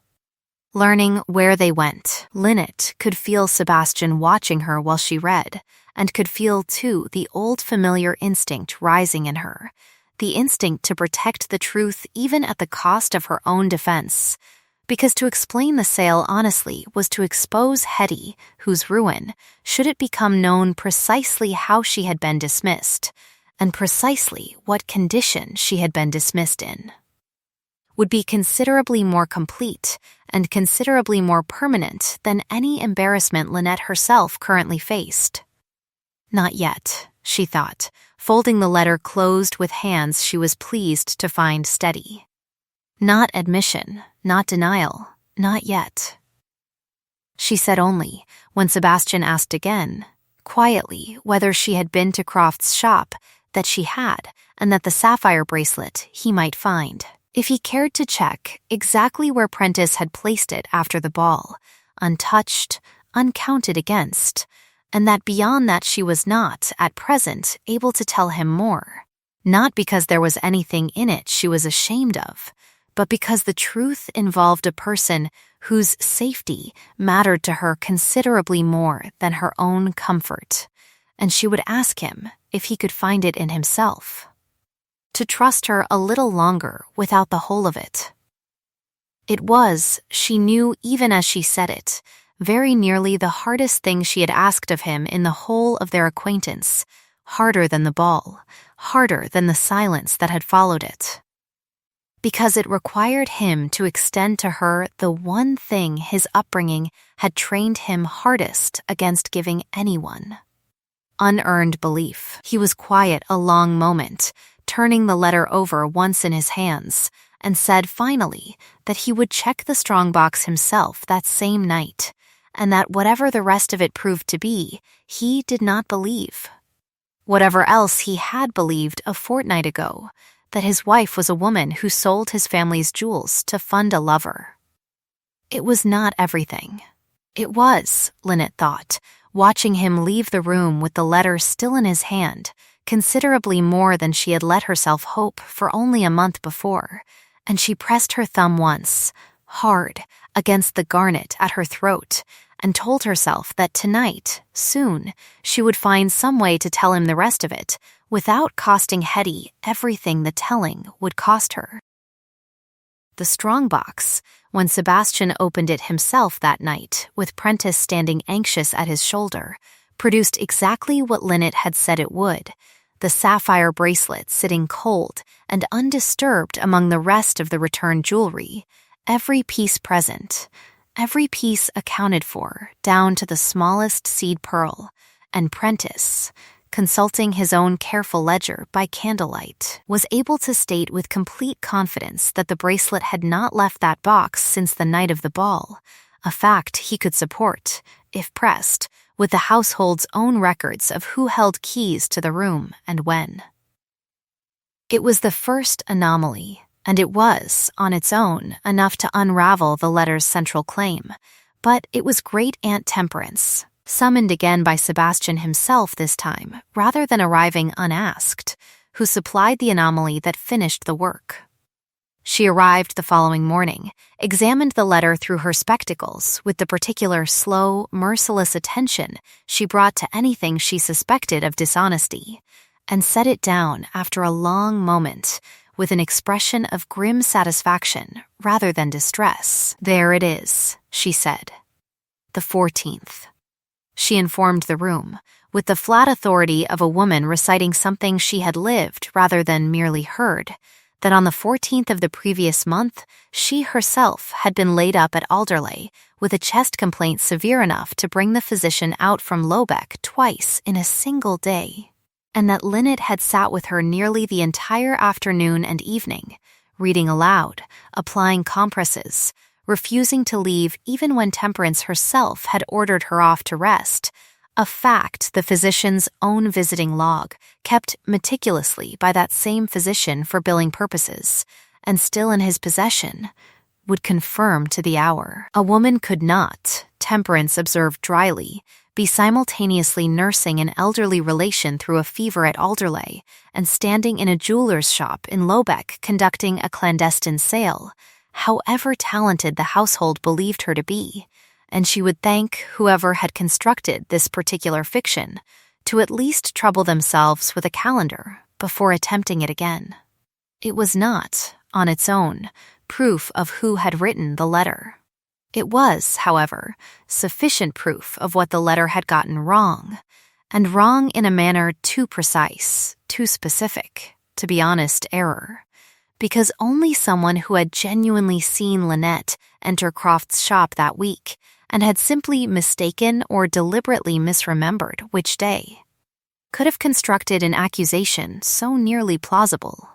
Learning where they went, Lynette could feel Sebastian watching her while she read, and could feel, too, the old familiar instinct rising in her, the instinct to protect the truth even at the cost of her own defense, because to explain the sale honestly was to expose Hetty, whose ruin, should it become known precisely how she had been dismissed, and precisely what condition she had been dismissed in, would be considerably more complete and considerably more permanent than any embarrassment Lynette herself currently faced. Not yet, she thought, folding the letter closed with hands she was pleased to find steady. Not admission, not denial, not yet. She said only, when Sebastian asked again, quietly, whether she had been to Croft's shop, that she had, and that the sapphire bracelet he might find, if he cared to check, exactly where Prentice had placed it after the ball, untouched, uncounted against, and that beyond that she was not, at present, able to tell him more, not because there was anything in it she was ashamed of, but because the truth involved a person whose safety mattered to her considerably more than her own comfort, and she would ask him if he could find it in himself to trust her a little longer without the whole of it. It was, she knew even as she said it, very nearly the hardest thing she had asked of him in the whole of their acquaintance, harder than the ball, harder than the silence that had followed it. Because it required him to extend to her the one thing his upbringing had trained him hardest against giving anyone. Unearned belief. He was quiet a long moment, turning the letter over once in his hands, and said finally that he would check the strongbox himself that same night, and that whatever the rest of it proved to be, he did not believe. Whatever else he had believed a fortnight ago, that his wife was a woman who sold his family's jewels to fund a lover. It was not everything. It was, Lynette thought, watching him leave the room with the letter still in his hand, considerably more than she had let herself hope for only a month before, and she pressed her thumb once, hard, against the garnet at her throat, and told herself that tonight, soon, she would find some way to tell him the rest of it, without costing Hetty everything the telling would cost her. The strongbox, when Sebastian opened it himself that night, with Prentice standing anxious at his shoulder, produced exactly what Lynette had said it would, the sapphire bracelet sitting cold and undisturbed among the rest of the returned jewelry, every piece present, every piece accounted for, down to the smallest seed pearl, and Prentice, consulting his own careful ledger by candlelight, was able to state with complete confidence that the bracelet had not left that box since the night of the ball, a fact he could support, if pressed, with the household's own records of who held keys to the room and when. It was the first anomaly, and it was, on its own, enough to unravel the letter's central claim, but it was Great Aunt Temperance, summoned again by Sebastian himself this time, rather than arriving unasked, who supplied the anomaly that finished the work. She arrived the following morning, examined the letter through her spectacles with the particular slow, merciless attention she brought to anything she suspected of dishonesty, and set it down after a long moment with an expression of grim satisfaction rather than distress. "There it is," she said. "The 14th. She informed the room, with the flat authority of a woman reciting something she had lived rather than merely heard, that on the 14th of the previous month, she herself had been laid up at Alderley with a chest complaint severe enough to bring the physician out from Lobeck twice in a single day, and that Lynette had sat with her nearly the entire afternoon and evening, reading aloud, applying compresses, refusing to leave even when Temperance herself had ordered her off to rest, a fact the physician's own visiting log, kept meticulously by that same physician for billing purposes, and still in his possession, would confirm to the hour. A woman could not, Temperance observed dryly, be simultaneously nursing an elderly relation through a fever at Alderley and standing in a jeweler's shop in Lobeck conducting a clandestine sale, however talented the household believed her to be, and she would thank whoever had constructed this particular fiction to at least trouble themselves with a calendar before attempting it again. It was not, on its own, proof of who had written the letter. It was, however, sufficient proof of what the letter had gotten wrong, and wrong in a manner too precise, too specific, to be honest error, because only someone who had genuinely seen Lynette enter Croft's shop that week and had simply mistaken or deliberately misremembered which day could have constructed an accusation so nearly plausible.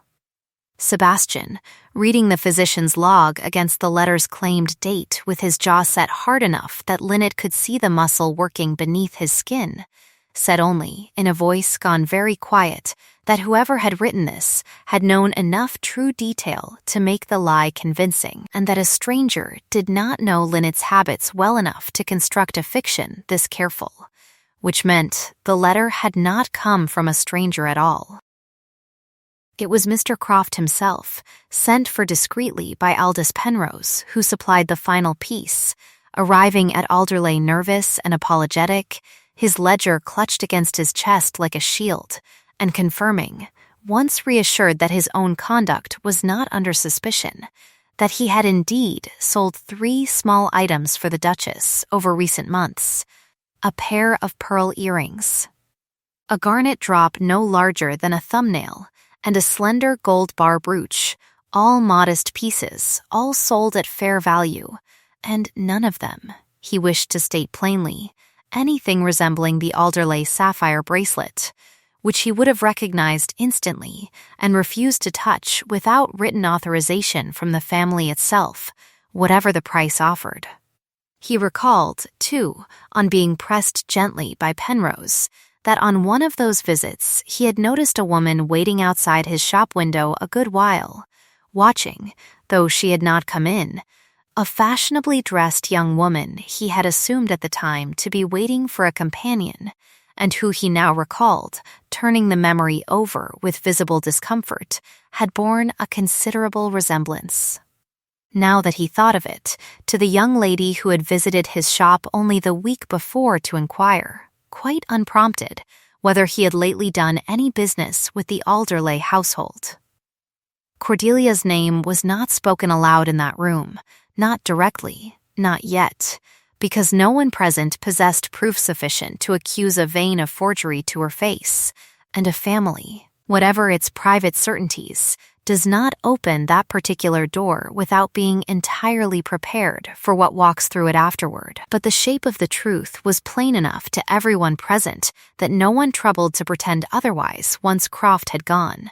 Sebastian, reading the physician's log against the letter's claimed date with his jaw set hard enough that Lynette could see the muscle working beneath his skin, said only, in a voice gone very quiet, that whoever had written this had known enough true detail to make the lie convincing, and that a stranger did not know Lynette's habits well enough to construct a fiction this careful, which meant the letter had not come from a stranger at all. It was Mr. Croft himself, sent for discreetly by Aldous Penrose, who supplied the final piece, arriving at Alderley nervous and apologetic, his ledger clutched against his chest like a shield, and confirming, once reassured that his own conduct was not under suspicion, that he had indeed sold 3 small items for the Duchess over recent months: a pair of pearl earrings, a garnet drop no larger than a thumbnail, and a slender gold bar brooch, all modest pieces, all sold at fair value, and none of them, he wished to state plainly, anything resembling the Alderley sapphire bracelet, which he would have recognized instantly and refused to touch without written authorization from the family itself, whatever the price offered. He recalled, too, on being pressed gently by Penrose, that on one of those visits he had noticed a woman waiting outside his shop window a good while, watching, though she had not come in, a fashionably dressed young woman he had assumed at the time to be waiting for a companion, and who he now recalled, turning the memory over with visible discomfort, had borne a considerable resemblance. Now that he thought of it, to the young lady who had visited his shop only the week before to inquire, quite unprompted, whether he had lately done any business with the Alderley household. Cordelia's name was not spoken aloud in that room, not directly, not yet, because no one present possessed proof sufficient to accuse a vein of forgery to her face, and a family, whatever its private certainties, does not open that particular door without being entirely prepared for what walks through it afterward. But the shape of the truth was plain enough to everyone present that no one troubled to pretend otherwise once Croft had gone,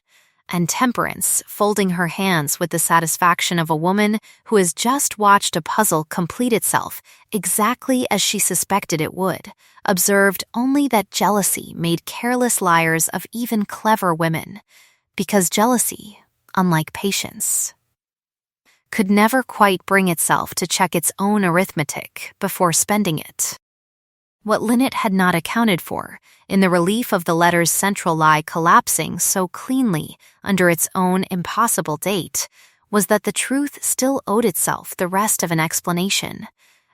and Temperance, folding her hands with the satisfaction of a woman who has just watched a puzzle complete itself exactly as she suspected it would, observed only that jealousy made careless liars of even clever women, because jealousy, unlike patience, could never quite bring itself to check its own arithmetic before spending it. What Lynette had not accounted for, in the relief of the letter's central lie collapsing so cleanly under its own impossible date, was that the truth still owed itself the rest of an explanation,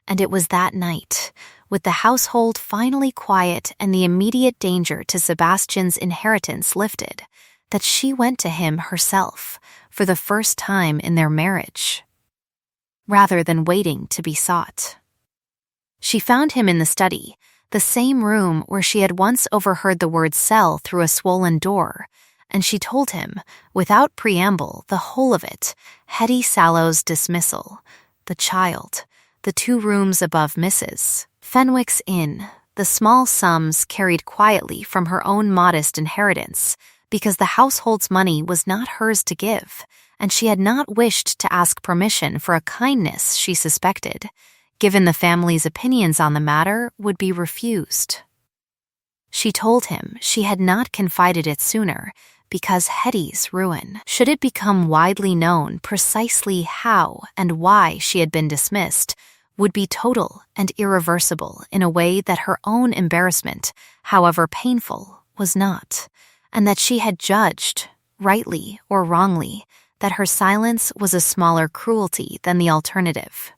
and it was that night, with the household finally quiet and the immediate danger to Sebastian's inheritance lifted, that she went to him herself for the first time in their marriage, rather than waiting to be sought. She found him in the study, the same room where she had once overheard the word "cell" through a swollen door, and she told him, without preamble, the whole of it: Hetty Sallow's dismissal, the child, the 2 rooms above Mrs. Fenwick's inn, the small sums carried quietly from her own modest inheritance, because the household's money was not hers to give, and she had not wished to ask permission for a kindness she suspected, given the family's opinions on the matter, would be refused. She told him she had not confided it sooner, because Hetty's ruin, should it become widely known precisely how and why she had been dismissed, would be total and irreversible in a way that her own embarrassment, however painful, was not, and that she had judged, rightly or wrongly, that her silence was a smaller cruelty than the alternative.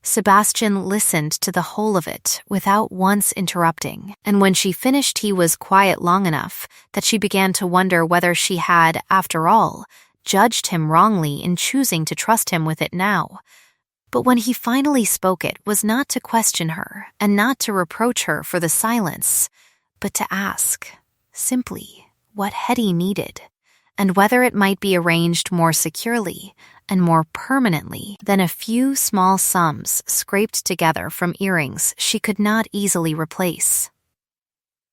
Sebastian listened to the whole of it without once interrupting, and when she finished he was quiet long enough that she began to wonder whether she had, after all, judged him wrongly in choosing to trust him with it now. But when he finally spoke, it was not to question her and not to reproach her for the silence, but to ask, simply, what Hetty needed, and whether it might be arranged more securely and more permanently than a few small sums scraped together from earrings she could not easily replace.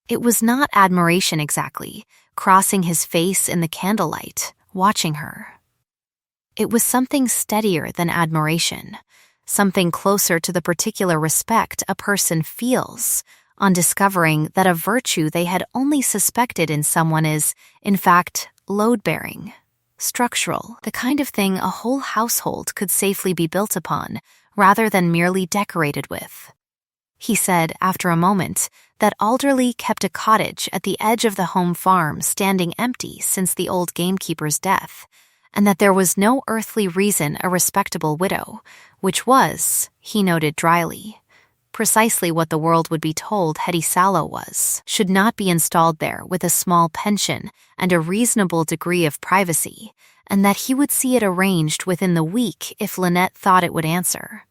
It was not admiration exactly, crossing his face in the candlelight, watching her. It was something steadier than admiration, something closer to the particular respect a person feels on discovering that a virtue they had only suspected in someone is, in fact, load-bearing, structural, the kind of thing a whole household could safely be built upon, rather than merely decorated with. He said, after a moment, that Alderley kept a cottage at the edge of the home farm standing empty since the old gamekeeper's death, and that there was no earthly reason a respectable widow, which was, he noted dryly, precisely what the world would be told Hetty Sallow was, should not be installed there with a small pension and a reasonable degree of privacy, and that he would see it arranged within the week if Lynette thought it would answer.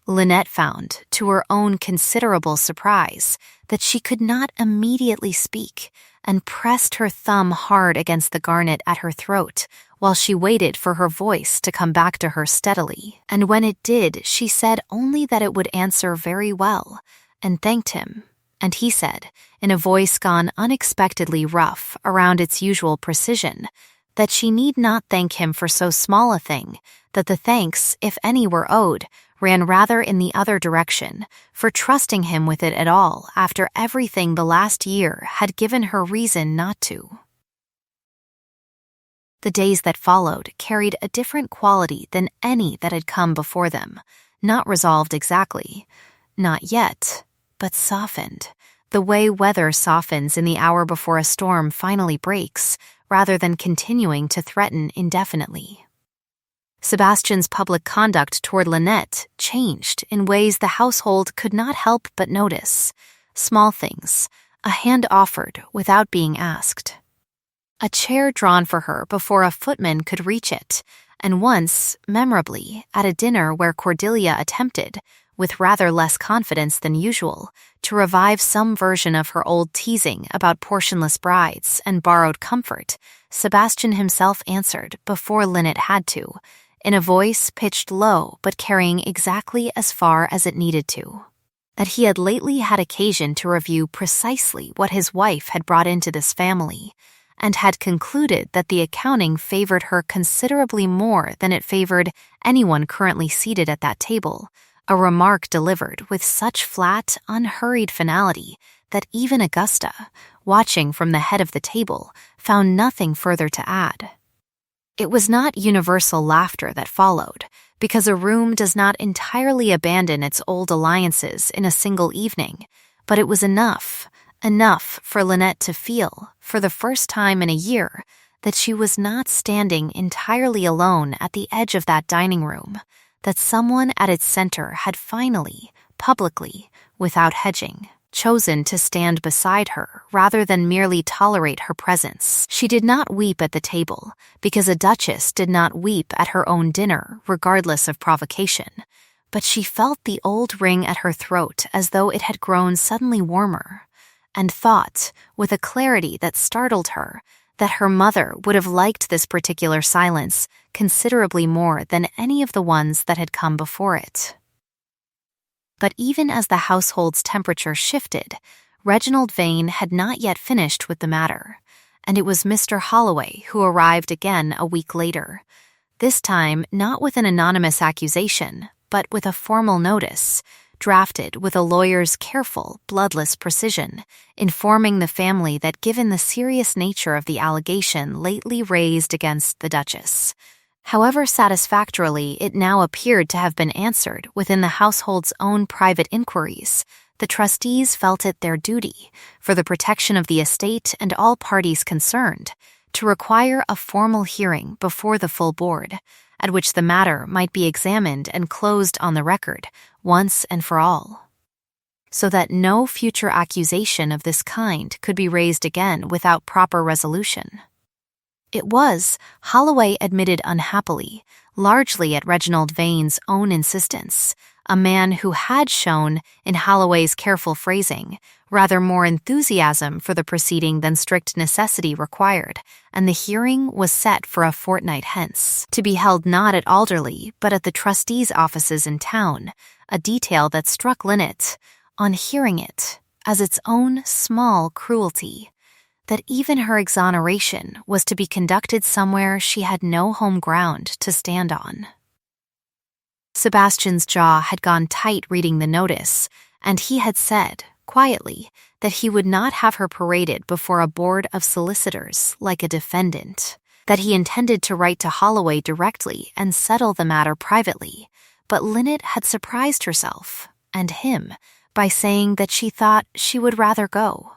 Lynette found, to her own considerable surprise, that she could not immediately speak, and pressed her thumb hard against the garnet at her throat while she waited for her voice to come back to her steadily, and when it did, she said only that it would answer very well, and thanked him, and he said, in a voice gone unexpectedly rough around its usual precision, that she need not thank him for so small a thing, that the thanks, if any were owed, ran rather in the other direction, for trusting him with it at all after everything the last year had given her reason not to. The days that followed carried a different quality than any that had come before them, not resolved exactly, not yet, but softened, the way weather softens in the hour before a storm finally breaks, rather than continuing to threaten indefinitely. Sebastian's public conduct toward Lynette changed in ways the household could not help but notice. Small things, a hand offered without being asked, a chair drawn for her before a footman could reach it, and once, memorably, at a dinner where Cordelia attempted, with rather less confidence than usual, to revive some version of her old teasing about portionless brides and borrowed comfort, Sebastian himself answered before Lynette had to, in a voice pitched low but carrying exactly as far as it needed to, that he had lately had occasion to review precisely what his wife had brought into this family, and had concluded that the accounting favored her considerably more than it favored anyone currently seated at that table, a remark delivered with such flat, unhurried finality that even Augusta, watching from the head of the table, found nothing further to add. It was not universal laughter that followed, because a room does not entirely abandon its old alliances in a single evening, but it was enough for Lynette to feel, for the first time in a year, that she was not standing entirely alone at the edge of that dining room, that someone at its center had finally, publicly, without hedging, chosen to stand beside her rather than merely tolerate her presence. She did not weep at the table, because a duchess did not weep at her own dinner, regardless of provocation, but she felt the old ring at her throat as though it had grown suddenly warmer, and thought, with a clarity that startled her, that her mother would have liked this particular silence considerably more than any of the ones that had come before it. But even as the household's temperature shifted, Reginald Vane had not yet finished with the matter, and it was Mr. Holloway who arrived again a week later, this time not with an anonymous accusation, but with a formal notice, drafted with a lawyer's careful, bloodless precision, informing the family that given the serious nature of the allegation lately raised against the Duchess, however satisfactorily it now appeared to have been answered within the household's own private inquiries, the trustees felt it their duty, for the protection of the estate and all parties concerned, to require a formal hearing before the full board, at which the matter might be examined and closed on the record, once and for all, so that no future accusation of this kind could be raised again without proper resolution. It was, Holloway admitted unhappily, largely at Reginald Vane's own insistence, a man who had shown, in Holloway's careful phrasing, rather more enthusiasm for the proceeding than strict necessity required, and the hearing was set for a fortnight hence, to be held not at Alderley but at the trustees' offices in town, a detail that struck Lynette, on hearing it, as its own small cruelty, that even her exoneration was to be conducted somewhere she had no home ground to stand on. Sebastian's jaw had gone tight reading the notice, and he had said, quietly, that he would not have her paraded before a board of solicitors like a defendant, that he intended to write to Holloway directly and settle the matter privately, but Lynette had surprised herself, and him, by saying that she thought she would rather go.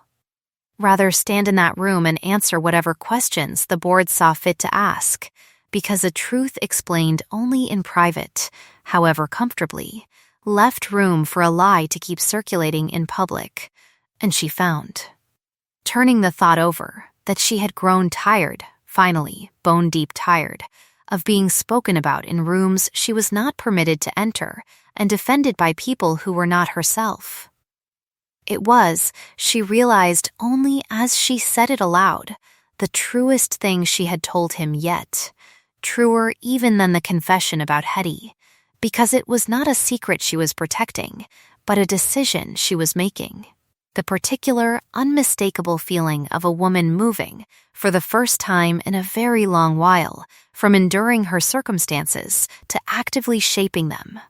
Rather stand in that room and answer whatever questions the board saw fit to ask, because a truth explained only in private, however comfortably, left room for a lie to keep circulating in public, and she found, turning the thought over, that she had grown tired, finally, bone-deep tired, of being spoken about in rooms she was not permitted to enter and defended by people who were not herself. It was, she realized only as she said it aloud, the truest thing she had told him yet, truer even than the confession about Hetty, because it was not a secret she was protecting, but a decision she was making. The particular, unmistakable feeling of a woman moving, for the first time in a very long while, from enduring her circumstances to actively shaping them.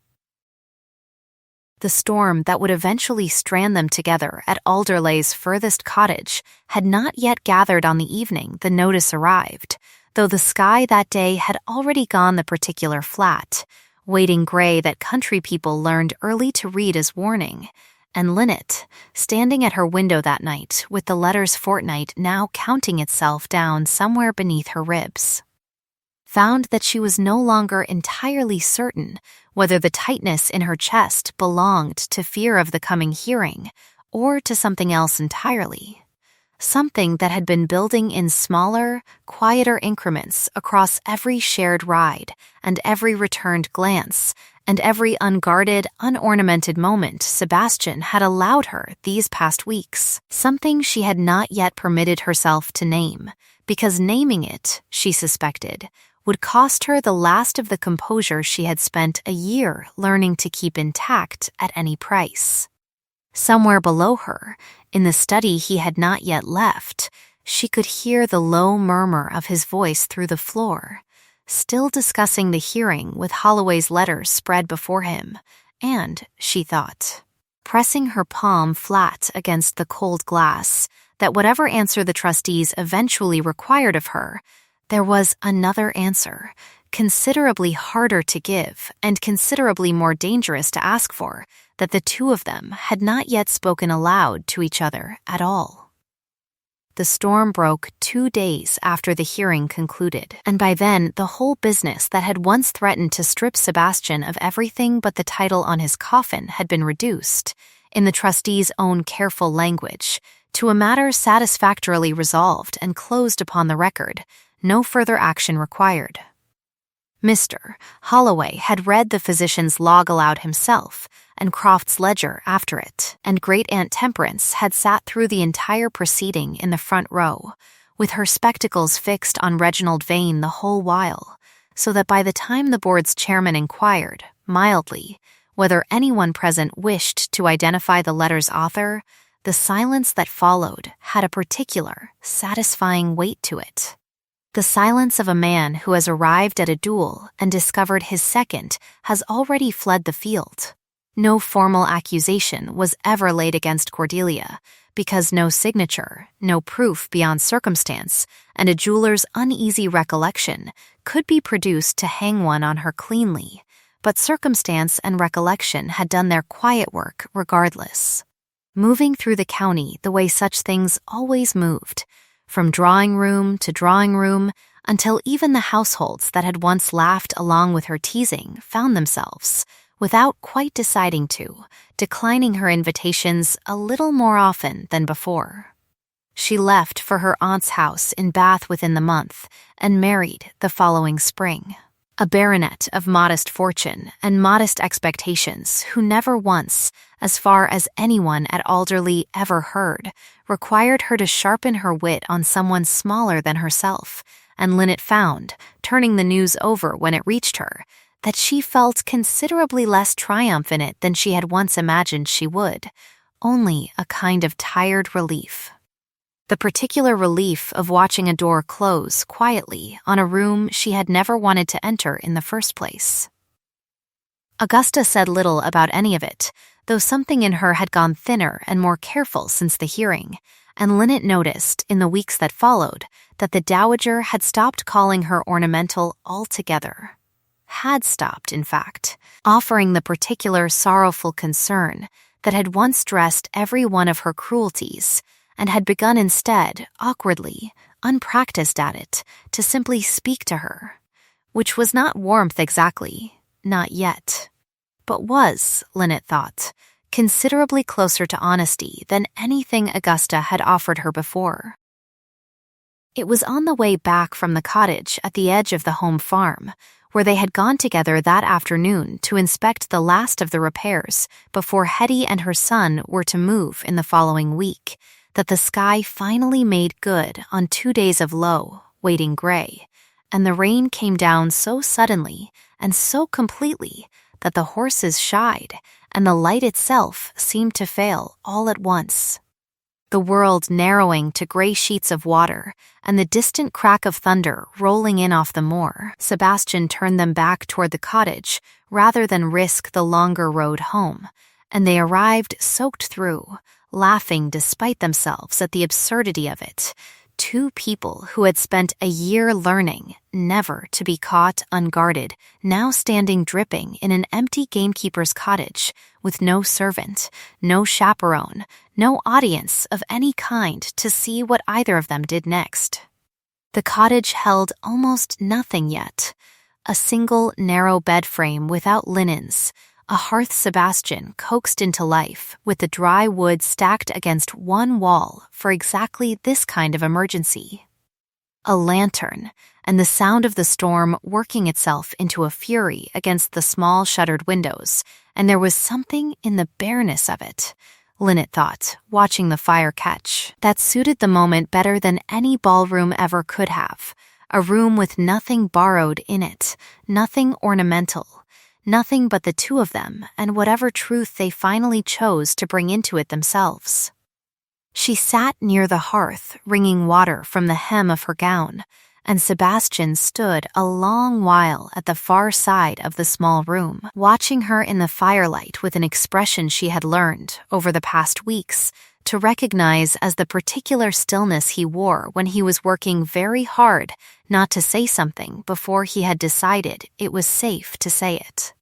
The storm that would eventually strand them together at Alderley's furthest cottage had not yet gathered on the evening the notice arrived, though the sky that day had already gone the particular flat, wading gray that country people learned early to read as warning, and Linnet, standing at her window that night with the letter's fortnight now counting itself down somewhere beneath her ribs, found that she was no longer entirely certain whether the tightness in her chest belonged to fear of the coming hearing or to something else entirely. Something that had been building in smaller, quieter increments across every shared ride and every returned glance and every unguarded, unornamented moment Sebastian had allowed her these past weeks. Something she had not yet permitted herself to name, because naming it, she suspected, would cost her the last of the composure she had spent a year learning to keep intact at any price. Somewhere below her, in the study he had not yet left, she could hear the low murmur of his voice through the floor, still discussing the hearing with Holloway's letters spread before him, and, she thought, pressing her palm flat against the cold glass, that whatever answer the trustees eventually required of her, there was another answer, considerably harder to give and considerably more dangerous to ask for, that the two of them had not yet spoken aloud to each other at all. The storm broke 2 days after the hearing concluded, and by then the whole business that had once threatened to strip Sebastian of everything but the title on his coffin had been reduced, in the trustees' own careful language, to a matter satisfactorily resolved and closed upon the record, no further action required. Mr. Holloway had read the physician's log aloud himself, and Croft's ledger after it, and Great Aunt Temperance had sat through the entire proceeding in the front row, with her spectacles fixed on Reginald Vane the whole while, so that by the time the board's chairman inquired, mildly, whether anyone present wished to identify the letter's author, the silence that followed had a particular, satisfying weight to it. The silence of a man who has arrived at a duel and discovered his second has already fled the field. No formal accusation was ever laid against Cordelia, because no signature, no proof beyond circumstance, and a jeweler's uneasy recollection could be produced to hang one on her cleanly, but circumstance and recollection had done their quiet work regardless. Moving through the county the way such things always moved, from drawing room to drawing room, until even the households that had once laughed along with her teasing found themselves, without quite deciding to, declining her invitations a little more often than before. She left for her aunt's house in Bath within the month, and married the following spring. A baronet of modest fortune and modest expectations who never once, as far as anyone at Alderley ever heard, required her to sharpen her wit on someone smaller than herself, and Linnet found, turning the news over when it reached her, that she felt considerably less triumph in it than she had once imagined she would, only a kind of tired relief. The particular relief of watching a door close quietly on a room she had never wanted to enter in the first place. Augusta said little about any of it, though something in her had gone thinner and more careful since the hearing, and Linnet noticed, in the weeks that followed, that the dowager had stopped calling her ornamental altogether. Had stopped, in fact, offering the particular sorrowful concern that had once dressed every one of her cruelties and had begun instead, awkwardly, unpracticed at it, to simply speak to her, which was not warmth exactly, not yet, but was, Lynette thought, considerably closer to honesty than anything Augusta had offered her before. It was on the way back from the cottage at the edge of the home farm, where they had gone together that afternoon to inspect the last of the repairs before Hetty and her son were to move in the following week, that the sky finally made good on 2 days of low, waiting gray, and the rain came down so suddenly and so completely that the horses shied and the light itself seemed to fail all at once. The world narrowing to gray sheets of water and the distant crack of thunder rolling in off the moor, Sebastian turned them back toward the cottage rather than risk the longer road home, and they arrived soaked through, laughing despite themselves at the absurdity of it. 2 people who had spent a year learning never to be caught unguarded, now standing dripping in an empty gamekeeper's cottage with no servant, no chaperone, no audience of any kind to see what either of them did next. The cottage held almost nothing yet. A single narrow bed frame without linens, a hearth Sebastian coaxed into life with the dry wood stacked against one wall for exactly this kind of emergency. A lantern, and the sound of the storm working itself into a fury against the small shuttered windows, and there was something in the bareness of it, Lynette thought, watching the fire catch, that suited the moment better than any ballroom ever could have. A room with nothing borrowed in it, nothing ornamental, nothing but the 2 of them and whatever truth they finally chose to bring into it themselves. She sat near the hearth, wringing water from the hem of her gown, and Sebastian stood a long while at the far side of the small room, watching her in the firelight with an expression she had learned, over the past weeks, to recognize as the particular stillness he wore when he was working very hard not to say something before he had decided it was safe to say it.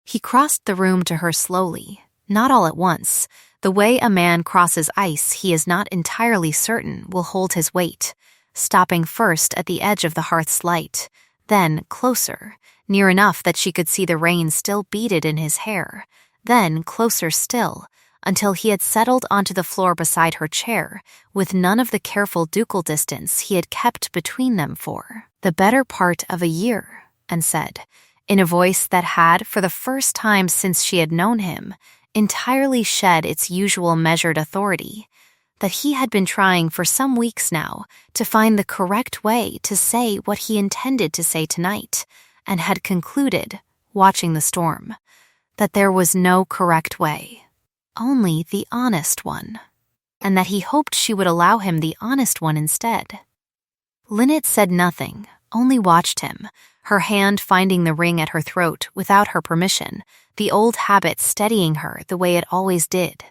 He crossed the room to her slowly, not all at once, the way a man crosses ice he is not entirely certain will hold his weight, stopping first at the edge of the hearth's light, then closer, near enough that she could see the rain still beaded in his hair, then closer still, until he had settled onto the floor beside her chair, with none of the careful ducal distance he had kept between them for the better part of a year, and said, in a voice that had, for the first time since she had known him, entirely shed its usual measured authority, that he had been trying for some weeks now to find the correct way to say what he intended to say tonight, and had concluded, watching the storm, that there was no correct way, only the honest one, and that he hoped she would allow him the honest one instead. Lynette said nothing, only watched him, her hand finding the ring at her throat without her permission, the old habit steadying her the way it always did.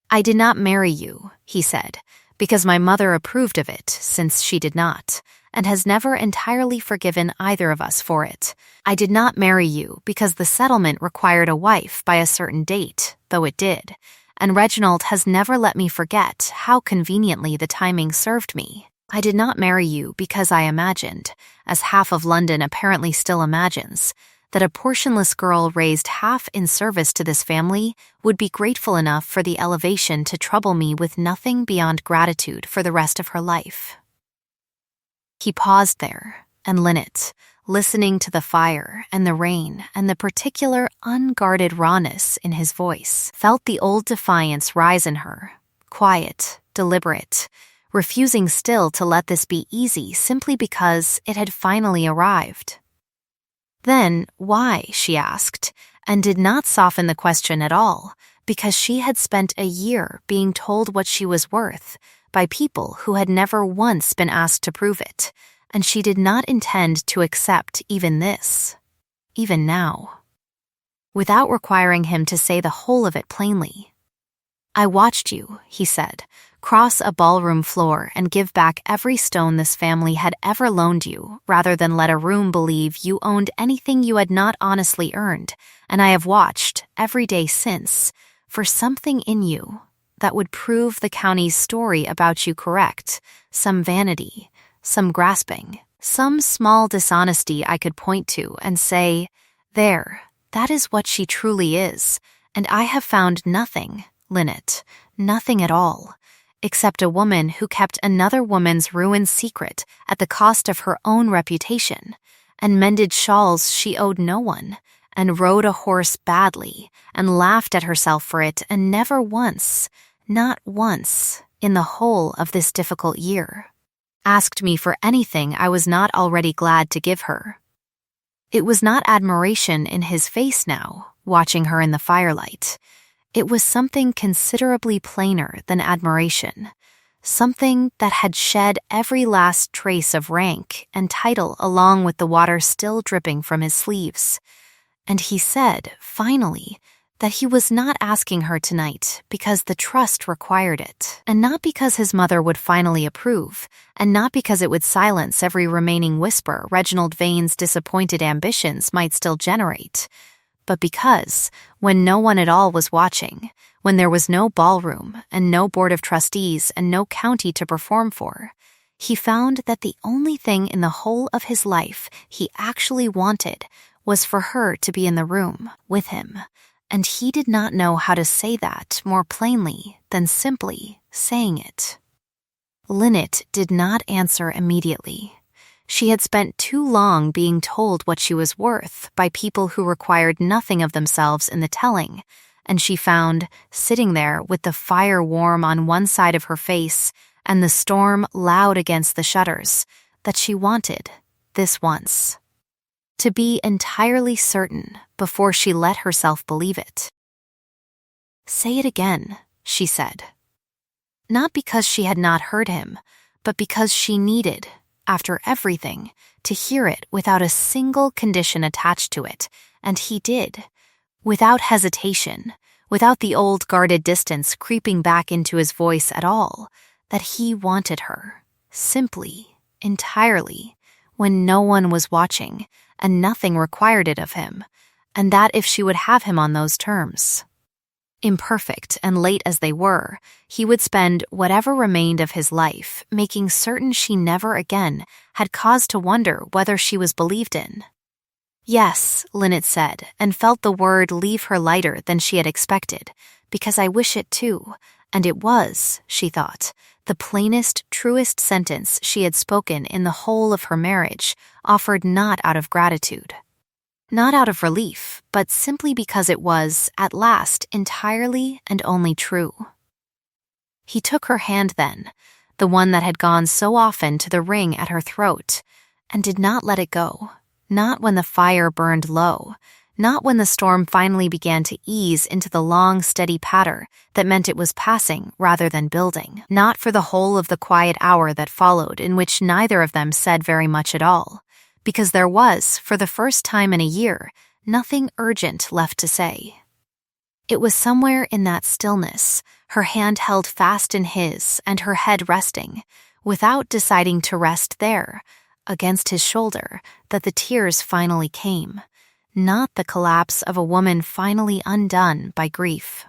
"I did not marry you," he said, "because my mother approved of it, since she did not, and has never entirely forgiven either of us for it. I did not marry you because the settlement required a wife by a certain date, though it did, and Reginald has never let me forget how conveniently the timing served me. I did not marry you because I imagined, as half of London apparently still imagines, that a portionless girl raised half in service to this family would be grateful enough for the elevation to trouble me with nothing beyond gratitude for the rest of her life." He paused there, and Lynette, listening to the fire and the rain and the particular unguarded rawness in his voice, felt the old defiance rise in her, quiet, deliberate, refusing still to let this be easy simply because it had finally arrived. Then, why, she asked, and did not soften the question at all, because she had spent a year being told what she was worth by people who had never once been asked to prove it, and she did not intend to accept even this, even now, without requiring him to say the whole of it plainly. "I watched you," he said, cross a ballroom floor and give back every stone this family had ever loaned you, rather than let a room believe you owned anything you had not honestly earned, and I have watched, every day since, for something in you that would prove the county's story about you correct, some vanity, some grasping, some small dishonesty I could point to and say, there, that is what she truly is, and I have found nothing, Lynette, nothing at all, except a woman who kept another woman's ruined secret at the cost of her own reputation, and mended shawls she owed no one, and rode a horse badly, and laughed at herself for it, and never once, not once, in the whole of this difficult year, asked me for anything I was not already glad to give her. It was not admiration in his face now, watching her in the firelight. It was something considerably plainer than admiration, something that had shed every last trace of rank and title along with the water still dripping from his sleeves. And he said, finally, that he was not asking her tonight because the trust required it, and not because his mother would finally approve, and not because it would silence every remaining whisper Reginald Vane's disappointed ambitions might still generate, but because, when no one at all was watching, when there was no ballroom and no board of trustees and no county to perform for, he found that the only thing in the whole of his life he actually wanted was for her to be in the room with him, and he did not know how to say that more plainly than simply saying it. Lynette did not answer immediately. She had spent too long being told what she was worth by people who required nothing of themselves in the telling, and she found, sitting there with the fire warm on one side of her face and the storm loud against the shutters, that she wanted, this once, to be entirely certain before she let herself believe it. "Say it again," she said. Not because she had not heard him, but because she needed, after everything, to hear it without a single condition attached to it, and he did, without hesitation, without the old guarded distance creeping back into his voice at all, that he wanted her, simply, entirely, when no one was watching, and nothing required it of him, and that if she would have him on those terms, imperfect and late as they were, he would spend whatever remained of his life making certain she never again had cause to wonder whether she was believed in. "Yes," Lynette said, and felt the word leave her lighter than she had expected, "because I wish it too," and it was, she thought, the plainest, truest sentence she had spoken in the whole of her marriage, offered not out of gratitude, not out of relief, but simply because it was, at last, entirely and only true. He took her hand then, the one that had gone so often to the ring at her throat, and did not let it go, not when the fire burned low, not when the storm finally began to ease into the long, steady patter that meant it was passing rather than building, not for the whole of the quiet hour that followed, in which neither of them said very much at all, because there was, for the first time in a year, nothing urgent left to say. It was somewhere in that stillness, her hand held fast in his and her head resting, without deciding to rest there, against his shoulder, that the tears finally came. Not the collapse of a woman finally undone by grief,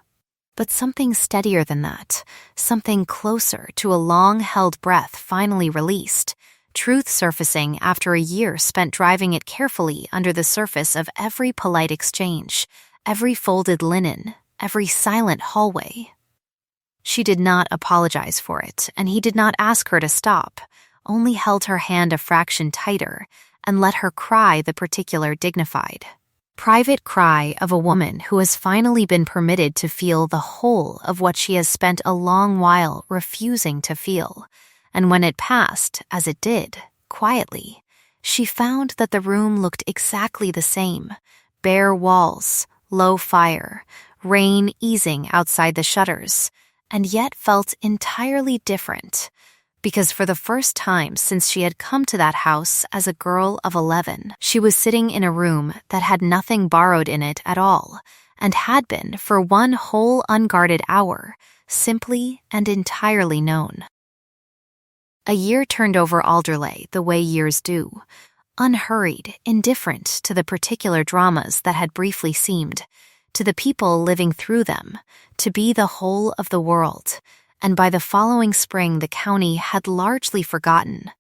but something steadier than that, something closer to a long-held breath finally released, truth surfacing after a year spent driving it carefully under the surface of every polite exchange, every folded linen, every silent hallway. She did not apologize for it, and he did not ask her to stop, only held her hand a fraction tighter and let her cry the particular dignified, private cry of a woman who has finally been permitted to feel the whole of what she has spent a long while refusing to feel, and when it passed, as it did, quietly, she found that the room looked exactly the same, bare walls, low fire, rain easing outside the shutters, and yet felt entirely different, because for the first time since she had come to that house as a girl of 11, she was sitting in a room that had nothing borrowed in it at all, and had been, for one whole unguarded hour, simply and entirely known. A year turned over Alderley the way years do, unhurried, indifferent to the particular dramas that had briefly seemed, to the people living through them, to be the whole of the world, and by the following spring the county had largely forgotten,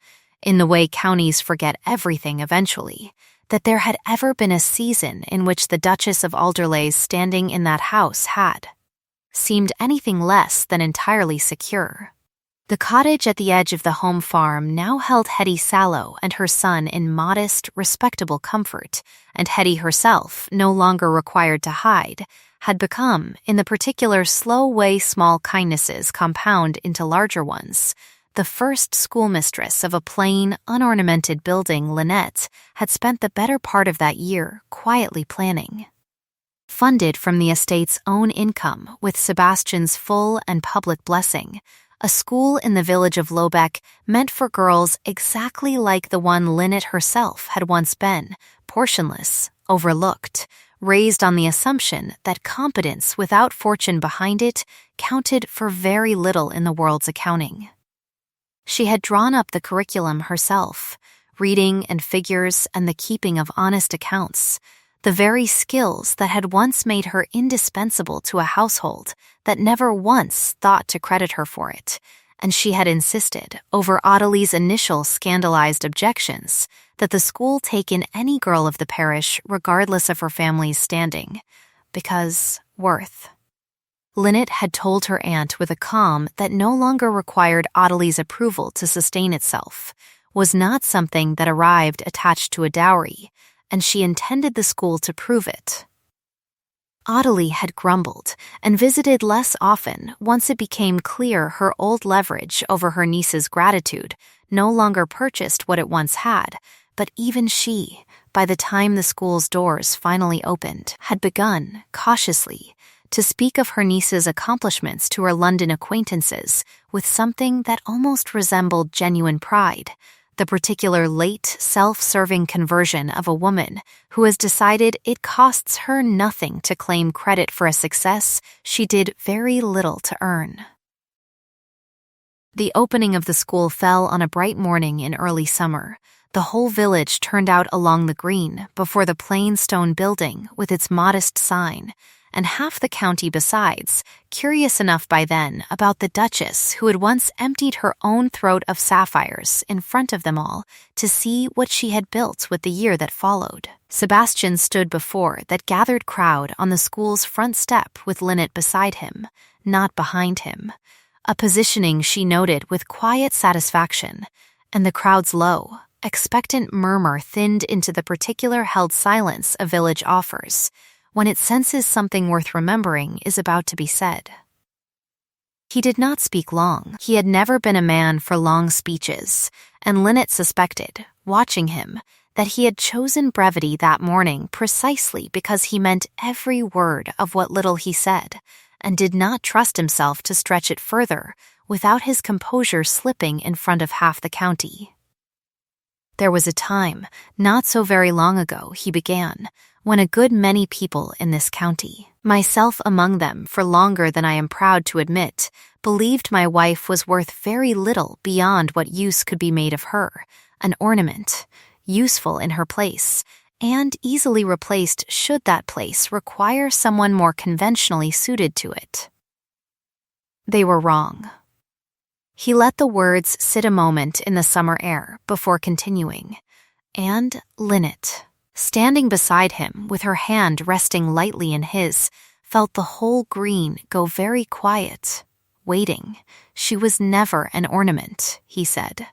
in the way counties forget everything eventually, that there had ever been a season in which the Duchess of Alderley's standing in that house had seemed anything less than entirely secure. The cottage at the edge of the home farm now held Hetty Sallow and her son in modest, respectable comfort, and Hetty herself, no longer required to hide, had become, in the particular slow way small kindnesses compound into larger ones, the first schoolmistress of a plain, unornamented building Lynette had spent the better part of that year quietly planning. Funded from the estate's own income with Sebastian's full and public blessing, a school in the village of Lobeck meant for girls exactly like the one Lynette herself had once been, portionless, overlooked, raised on the assumption that competence without fortune behind it counted for very little in the world's accounting. She had drawn up the curriculum herself, reading and figures and the keeping of honest accounts, the very skills that had once made her indispensable to a household that never once thought to credit her for it, and she had insisted, over Audley's initial scandalized objections, that the school take in any girl of the parish regardless of her family's standing, because worth. Lynette had told her aunt with a calm that no longer required Audley's approval to sustain itself, was not something that arrived attached to a dowry, and she intended the school to prove it. Audley had grumbled and visited less often once it became clear her old leverage over her niece's gratitude no longer purchased what it once had, but even she, by the time the school's doors finally opened, had begun, cautiously, to speak of her niece's accomplishments to her London acquaintances with something that almost resembled genuine pride, the particular late, self-serving conversion of a woman who has decided it costs her nothing to claim credit for a success she did very little to earn. The opening of the school fell on a bright morning in early summer. The whole village turned out along the green before the plain stone building with its modest sign, and half the county besides, curious enough by then about the Duchess who had once emptied her own throat of sapphires in front of them all to see what she had built with the year that followed. Sebastian stood before that gathered crowd on the school's front step with Lynette beside him, not behind him, a positioning she noted with quiet satisfaction, and the crowd's low, expectant murmur thinned into the particular held silence a village offers when it senses something worth remembering is about to be said. He did not speak long. He had never been a man for long speeches, and Lynette suspected, watching him, that he had chosen brevity that morning precisely because he meant every word of what little he said, and did not trust himself to stretch it further without his composure slipping in front of half the county. There was a time, not so very long ago, he began, when a good many people in this county, myself among them for longer than I am proud to admit, believed my wife was worth very little beyond what use could be made of her, an ornament, useful in her place, and easily replaced should that place require someone more conventionally suited to it. They were wrong. He let the words sit a moment in the summer air before continuing, and Lynette, standing beside him with her hand resting lightly in his, felt the whole green go very quiet, waiting. She was never an ornament, he said.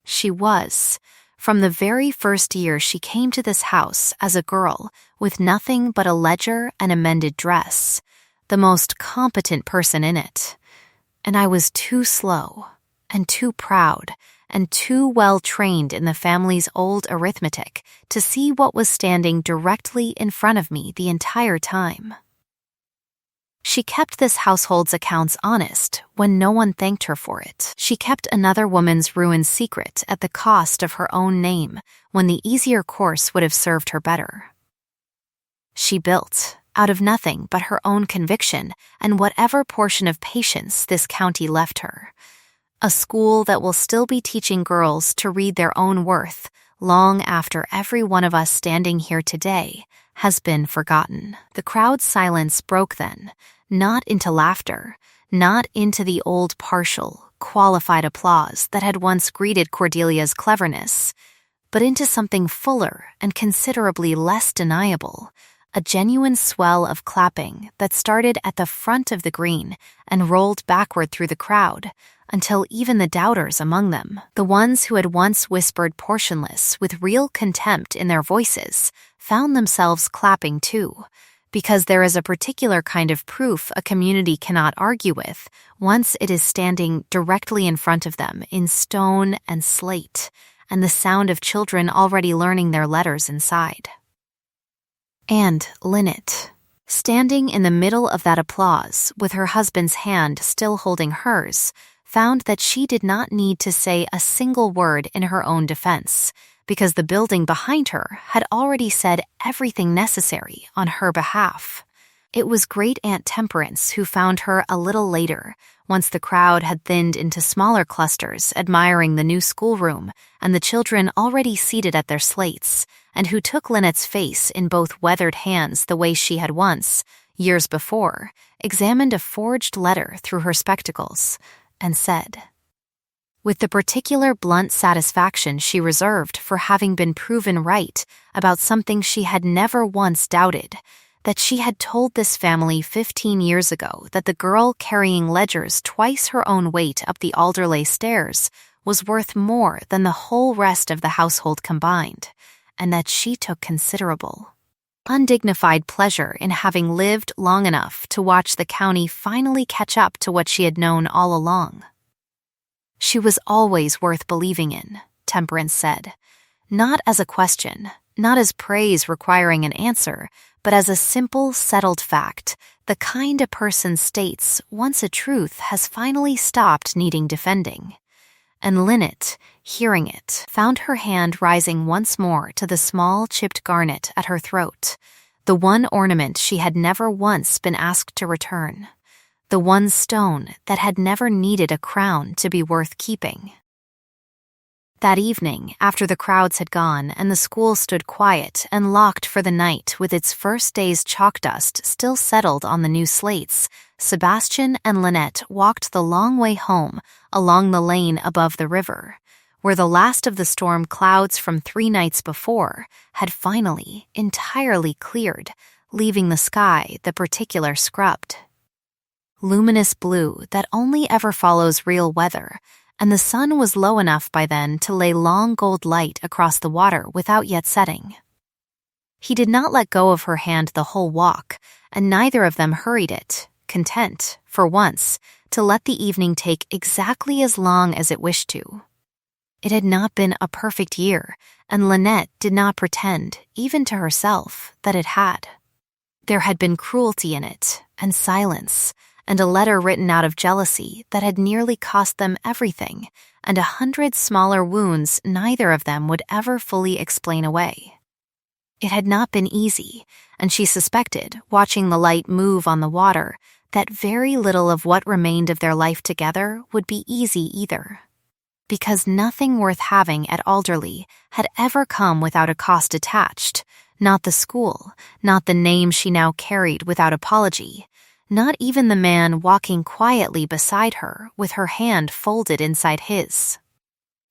She was, from the very first year she came to this house as a girl with nothing but a ledger and a mended dress, the most competent person in it. And I was too slow, and too proud, and too well trained in the family's old arithmetic to see what was standing directly in front of me the entire time. She kept this household's accounts honest when no one thanked her for it. She kept another woman's ruin secret at the cost of her own name when the easier course would have served her better. She built, out of nothing but her own conviction and whatever portion of patience this county left her. A school that will still be teaching girls to read their own worth long after every one of us standing here today has been forgotten. The crowd's silence broke then, not into laughter, not into the old partial, qualified applause that had once greeted Cordelia's cleverness, but into something fuller and considerably less deniable, a genuine swell of clapping that started at the front of the green and rolled backward through the crowd, until even the doubters among them, the ones who had once whispered portionless with real contempt in their voices, found themselves clapping too, because there is a particular kind of proof a community cannot argue with once it is standing directly in front of them in stone and slate, and the sound of children already learning their letters inside. And Lynette, standing in the middle of that applause with her husband's hand still holding hers, found that she did not need to say a single word in her own defense, because the building behind her had already said everything necessary on her behalf. It was Great Aunt Temperance who found her a little later, once the crowd had thinned into smaller clusters admiring the new schoolroom and the children already seated at their slates, and who took Lynette's face in both weathered hands the way she had once, years before, examined a forged letter through her spectacles, and said, with the particular blunt satisfaction she reserved for having been proven right about something she had never once doubted, that she had told this family 15 years ago that the girl carrying ledgers twice her own weight up the Alderley stairs was worth more than the whole rest of the household combined, and that she took considerable, undignified pleasure in having lived long enough to watch the county finally catch up to what she had known all along. She was always worth believing in, Temperance said, not as a question, not as praise requiring an answer, but as a simple, settled fact, the kind a person states once a truth has finally stopped needing defending. And Lynette, hearing it, found her hand rising once more to the small chipped garnet at her throat, the one ornament she had never once been asked to return, the one stone that had never needed a crown to be worth keeping. That evening, after the crowds had gone and the school stood quiet and locked for the night with its first day's chalk dust still settled on the new slates, Sebastian and Lynette walked the long way home along the lane above the river, where the last of the storm clouds from 3 nights before had finally, entirely cleared, leaving the sky the particular scrubbed. Luminous blue that only ever follows real weather, and the sun was low enough by then to lay long gold light across the water without yet setting. He did not let go of her hand the whole walk, and neither of them hurried it, content, for once, to let the evening take exactly as long as it wished to. It had not been a perfect year, and Lynette did not pretend, even to herself, that it had. There had been cruelty in it, and silence, and a letter written out of jealousy that had nearly cost them everything, and 100 smaller wounds neither of them would ever fully explain away. It had not been easy, and she suspected, watching the light move on the water, that very little of what remained of their life together would be easy either. Because nothing worth having at Alderley had ever come without a cost attached, not the school, not the name she now carried without apology, not even the man walking quietly beside her with her hand folded inside his.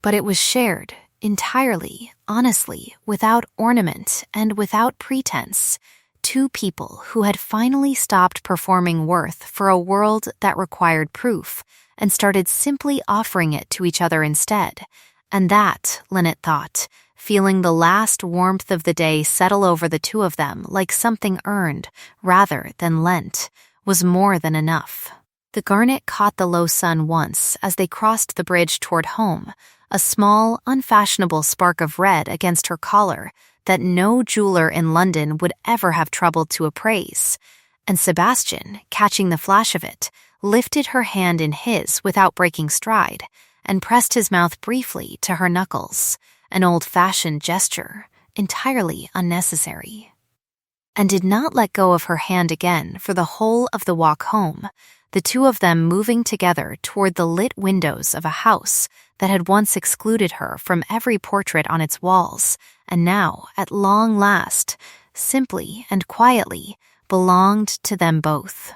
But it was shared, entirely, honestly, without ornament and without pretense, 2 people who had finally stopped performing worth for a world that required proof and started simply offering it to each other instead, and that, Lynette thought, feeling the last warmth of the day settle over the 2 of them like something earned rather than lent, was more than enough. The garnet caught the low sun once as they crossed the bridge toward home, a small, unfashionable spark of red against her collar that no jeweler in London would ever have troubled to appraise, and Sebastian, catching the flash of it, lifted her hand in his without breaking stride, and pressed his mouth briefly to her knuckles, an old-fashioned gesture, entirely unnecessary. and did not let go of her hand again for the whole of the walk home, the two of them moving together toward the lit windows of a house that had once excluded her from every portrait on its walls, and now, at long last, simply and quietly, belonged to them both.